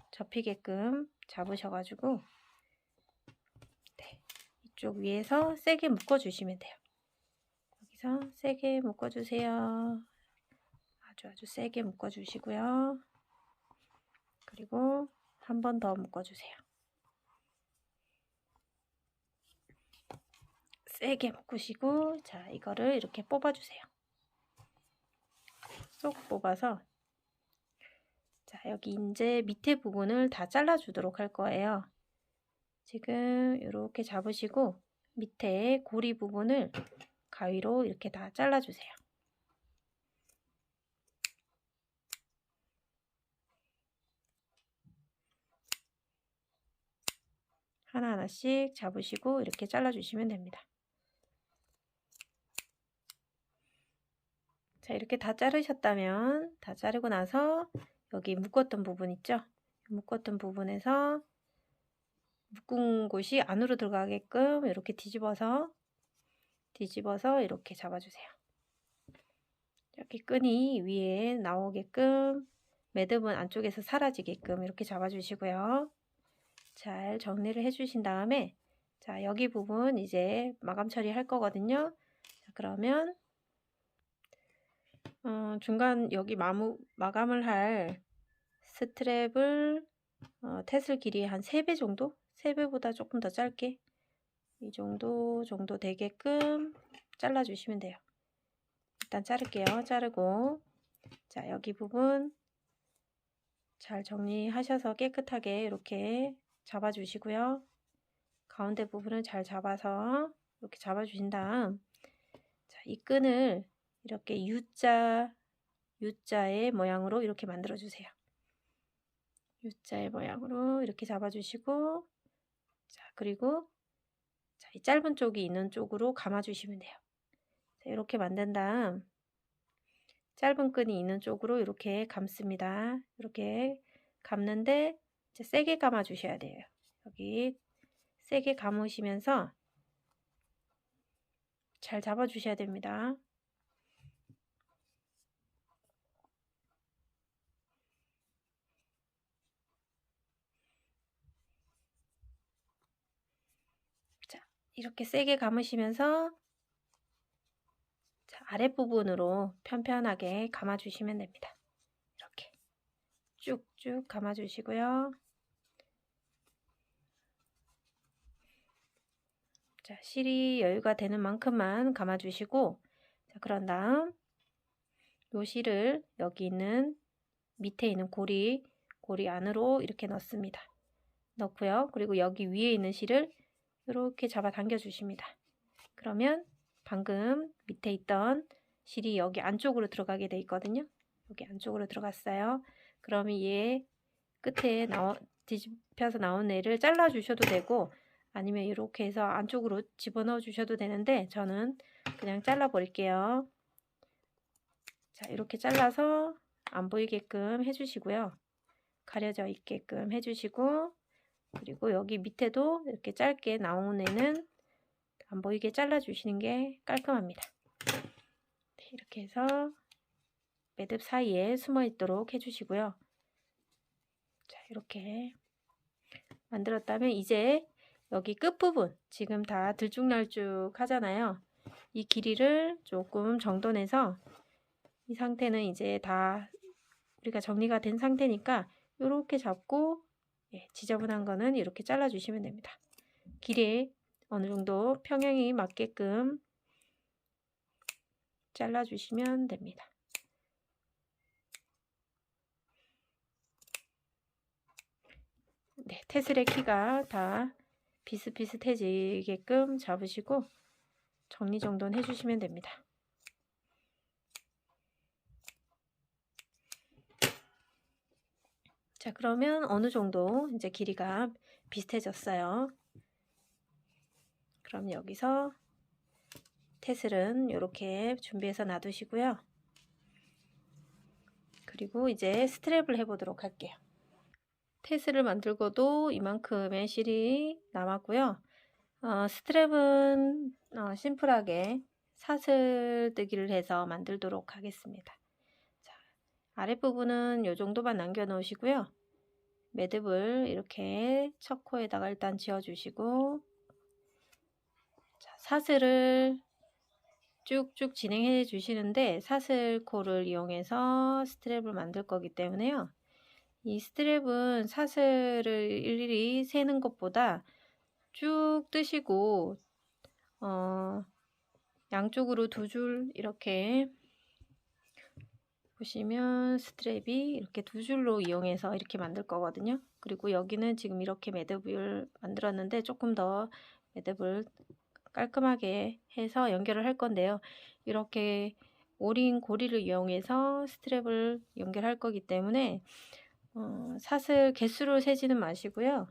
Speaker 1: 접히게끔 잡으셔가지고 네, 이쪽 위에서 세게 묶어주시면 돼요. 여기서 세게 묶어주세요. 아주 세게 묶어주시고요. 그리고 한 번 더 묶어주세요. 세게 묶으시고 자 이거를 이렇게 뽑아주세요. 쏙 뽑아서 자 여기 이제 밑에 부분을 다 잘라주도록 할 거예요. 지금 이렇게 잡으시고 밑에 고리 부분을 가위로 이렇게 다 잘라주세요. 하나하나씩 잡으시고 이렇게 잘라주시면 됩니다. 자 이렇게 다 자르셨다면 다 자르고 나서 여기 묶었던 부분 있죠? 묶었던 부분에서 묶은 곳이 안으로 들어가게끔 이렇게 뒤집어서 이렇게 잡아주세요. 이렇게 끈이 위에 나오게끔 매듭은 안쪽에서 사라지게끔 이렇게 잡아주시고요. 잘 정리를 해주신 다음에 자 여기 부분 이제 마감 처리할 거거든요. 자, 그러면 중간 여기 마감을 할 스트랩을 테슬 길이 한 3배 정도? 3배보다 조금 더 짧게 이 정도 되게끔 잘라주시면 돼요. 일단 자를게요. 자르고 자, 여기 부분 잘 정리하셔서 깨끗하게 이렇게 잡아주시고요. 가운데 부분을 잘 잡아서 이렇게 잡아주신 다음, 자, 이 끈을 이렇게 U자의 모양으로 이렇게 만들어주세요. U자의 모양으로 이렇게 잡아주시고, 자, 그리고 자, 이 짧은 쪽이 있는 쪽으로 감아주시면 돼요. 자, 이렇게 만든 다음, 짧은 끈이 있는 쪽으로 이렇게 감습니다. 이렇게 감는데 이제 세게 감아 주셔야 돼요. 여기 세게 감으시면서 잘 잡아 주셔야 됩니다. 자, 이렇게 세게 감으시면서 자, 아랫부분으로 편편하게 감아 주시면 됩니다. 이렇게 쭉쭉 감아 주시고요. 자, 실이 여유가 되는 만큼만 감아 주시고, 자, 그런 다음 요 실을 여기 있는 밑에 있는 고리 안으로 이렇게 넣습니다. 넣고요. 그리고 여기 위에 있는 실을 이렇게 잡아 당겨 주십니다. 그러면 방금 밑에 있던 실이 여기 안쪽으로 들어가게 돼 있거든요. 여기 안쪽으로 들어갔어요. 그러면 얘 끝에 뒤집혀서 나온 애를 잘라 주셔도 되고, 아니면 이렇게 해서 안쪽으로 집어넣어 주셔도 되는데, 저는 그냥 잘라 버릴게요. 자, 이렇게 잘라서 안 보이게끔 해주시고요. 가려져 있게끔 해주시고, 그리고 여기 밑에도 이렇게 짧게 나온 애는 안 보이게 잘라주시는 게 깔끔합니다. 네, 이렇게 해서 매듭 사이에 숨어 있도록 해주시고요. 자, 이렇게 만들었다면 이제 여기 끝부분, 지금 다 들쭉날쭉 하잖아요. 이 길이를 조금 정돈해서, 이 상태는 이제 다 우리가 정리가 된 상태니까 이렇게 잡고, 지저분한 거는 이렇게 잘라 주시면 됩니다. 길이 어느 정도 평행이 맞게끔 잘라 주시면 됩니다. 네, 테슬의 키가 다 비슷비슷해지게끔 잡으시고 정리정돈 해주시면 됩니다. 자, 그러면 어느 정도 이제 길이가 비슷해졌어요. 그럼 여기서 테슬은 이렇게 준비해서 놔두시고요. 그리고 이제 스트랩을 해보도록 할게요. 테슬을 만들고도 이만큼의 실이 남았고요. 스트랩은 심플하게 사슬뜨기를 해서 만들도록 하겠습니다. 자, 아랫부분은 이 정도만 남겨 놓으시고요. 매듭을 이렇게 첫 코에다가 일단 지어 주시고, 자, 사슬을 쭉쭉 진행해 주시는데, 사슬코를 이용해서 스트랩을 만들 거기 때문에요. 이 스트랩은 사슬을 일일이 세는 것보다 쭉 뜨시고 양쪽으로 두 줄 이렇게 보시면 스트랩이 이렇게 두 줄로 이용해서 이렇게 만들 거거든요. 그리고 여기는 지금 이렇게 매듭을 만들었는데 조금 더 매듭을 깔끔하게 해서 연결을 할 건데요. 이렇게 오린 고리를 이용해서 스트랩을 연결할 거기 때문에 사슬 개수를 세지는 마시고요.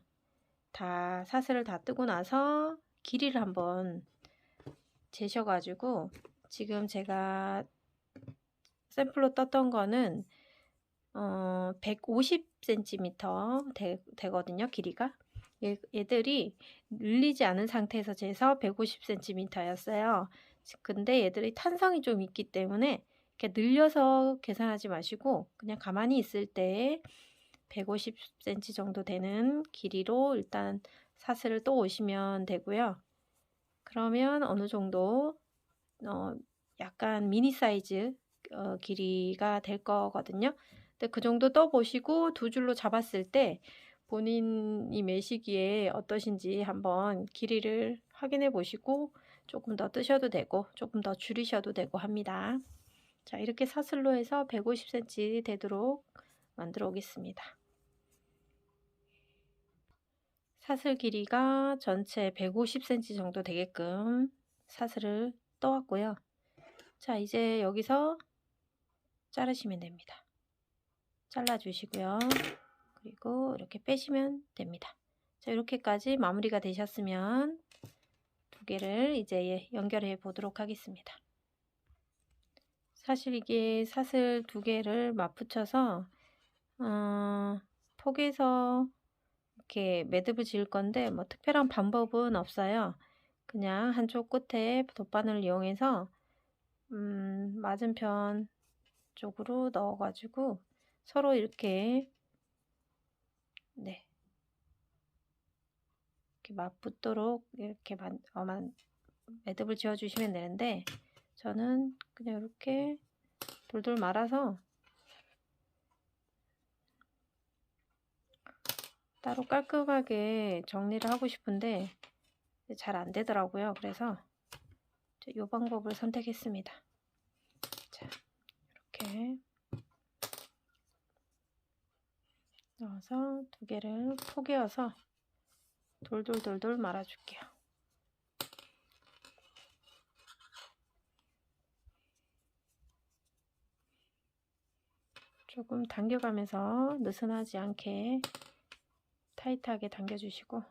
Speaker 1: 다 사슬을 다 뜨고 나서 길이를 한번 재셔가지고, 지금 제가 샘플로 떴던 거는 150cm 되거든요. 길이가. 얘들이 늘리지 않은 상태에서 재서 150cm였어요. 근데 얘들이 탄성이 좀 있기 때문에 이렇게 늘려서 계산하지 마시고 그냥 가만히 있을 때 150cm 정도 되는 길이로 일단 사슬을 또 오시면 되고요. 그러면 어느 정도 약간 미니 사이즈 길이가 될 거거든요. 근데 그 정도 떠 보시고 두 줄로 잡았을 때 본인이 매시기에 어떠신지 한번 길이를 확인해 보시고 조금 더 뜨셔도 되고 조금 더 줄이셔도 되고 합니다. 자, 이렇게 사슬로 해서 150cm 되도록 만들어 오겠습니다. 사슬 길이가 전체 150cm 정도 되게끔 사슬을 떠왔고요. 자, 이제 여기서 자르시면 됩니다. 잘라주시고요. 그리고 이렇게 빼시면 됩니다. 자, 이렇게까지 마무리가 되셨으면 두 개를 이제 연결해 보도록 하겠습니다. 사실 이게 사슬 두 개를 맞붙여서 톡에서 이렇게 매듭을 지을 건데 뭐 특별한 방법은 없어요. 그냥 한쪽 끝에 돗바늘을 이용해서 맞은편 쪽으로 넣어 가지고 서로 이렇게 이렇게 맞붙도록 이렇게 매듭을 지어 주시면 되는데, 저는 그냥 이렇게 돌돌 말아서 따로 깔끔하게 정리를 하고 싶은데 잘 안 되더라고요. 그래서 이 방법을 선택했습니다. 자, 이렇게 넣어서 두 개를 포개어서 돌돌돌돌 말아줄게요. 조금 당겨가면서 느슨하지 않게 타이트하게 당겨주시고,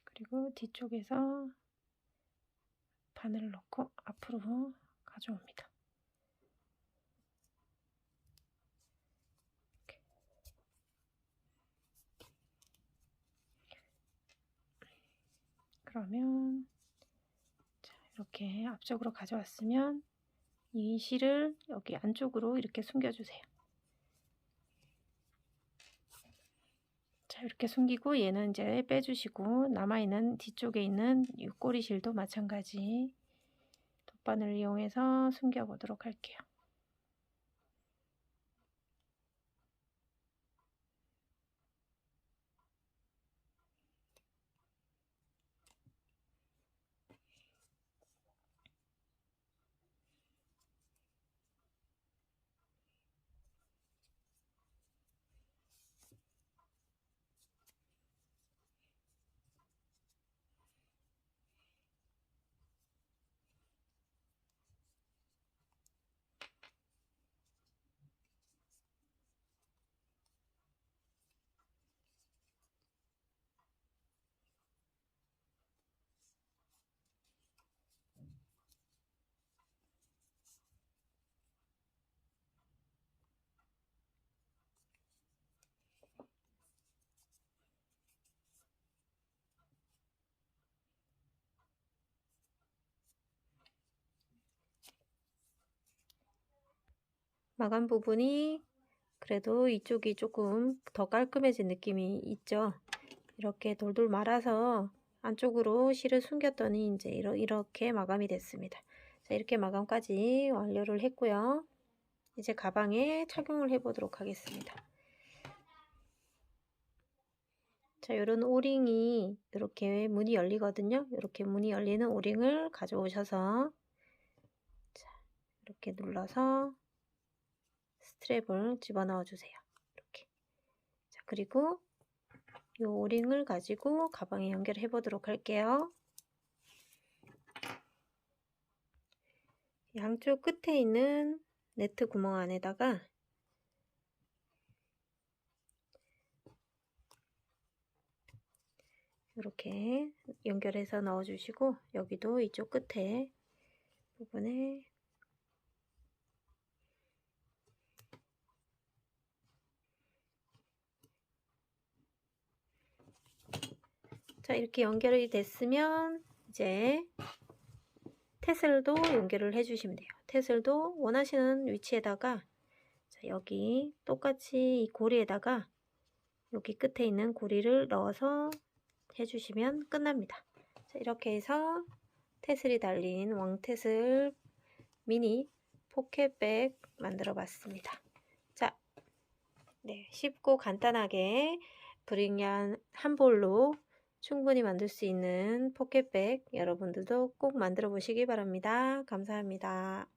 Speaker 1: 그리고 뒤쪽에서 바늘을 넣고 앞으로 가져옵니다. 이렇게. 그러면 자, 이렇게 앞쪽으로 가져왔으면 이 실을 여기 안쪽으로 이렇게 숨겨주세요. 자, 이렇게 숨기고 얘는 이제 빼주시고, 남아있는 뒤쪽에 있는 이 꼬리실도 마찬가지 돗바늘을 이용해서 숨겨 보도록 할게요. 마감 부분이 그래도 이쪽이 조금 더 깔끔해진 느낌이 있죠. 이렇게 돌돌 말아서 안쪽으로 실을 숨겼더니 이제 이렇게 마감이 됐습니다. 자, 이렇게 마감까지 완료를 했고요. 이제 가방에 착용을 해 보도록 하겠습니다. 자, 이런 오링이 이렇게 문이 열리거든요. 이렇게 문이 열리는 오링을 가져오셔서 자, 이렇게 눌러서 스트랩을 집어넣어 주세요. 이렇게. 자, 그리고 이 오링을 가지고 가방에 연결해 보도록 할게요. 양쪽 끝에 있는 네트 구멍 안에다가 이렇게 연결해서 넣어 주시고, 여기도 이쪽 끝에 부분에 자, 이렇게 연결이 됐으면 이제 테슬도 연결을 해주시면 돼요. 테슬도 원하시는 위치에다가 자, 여기 똑같이 이 고리에다가 여기 끝에 있는 고리를 넣어서 해주시면 끝납니다. 자, 이렇게 해서 테슬이 달린 왕테슬 미니 포켓백 만들어 봤습니다. 자, 네, 쉽고 간단하게 브링얀 한 볼로 충분히 만들 수 있는 포켓백 여러분들도 꼭 만들어 보시기 바랍니다. 감사합니다.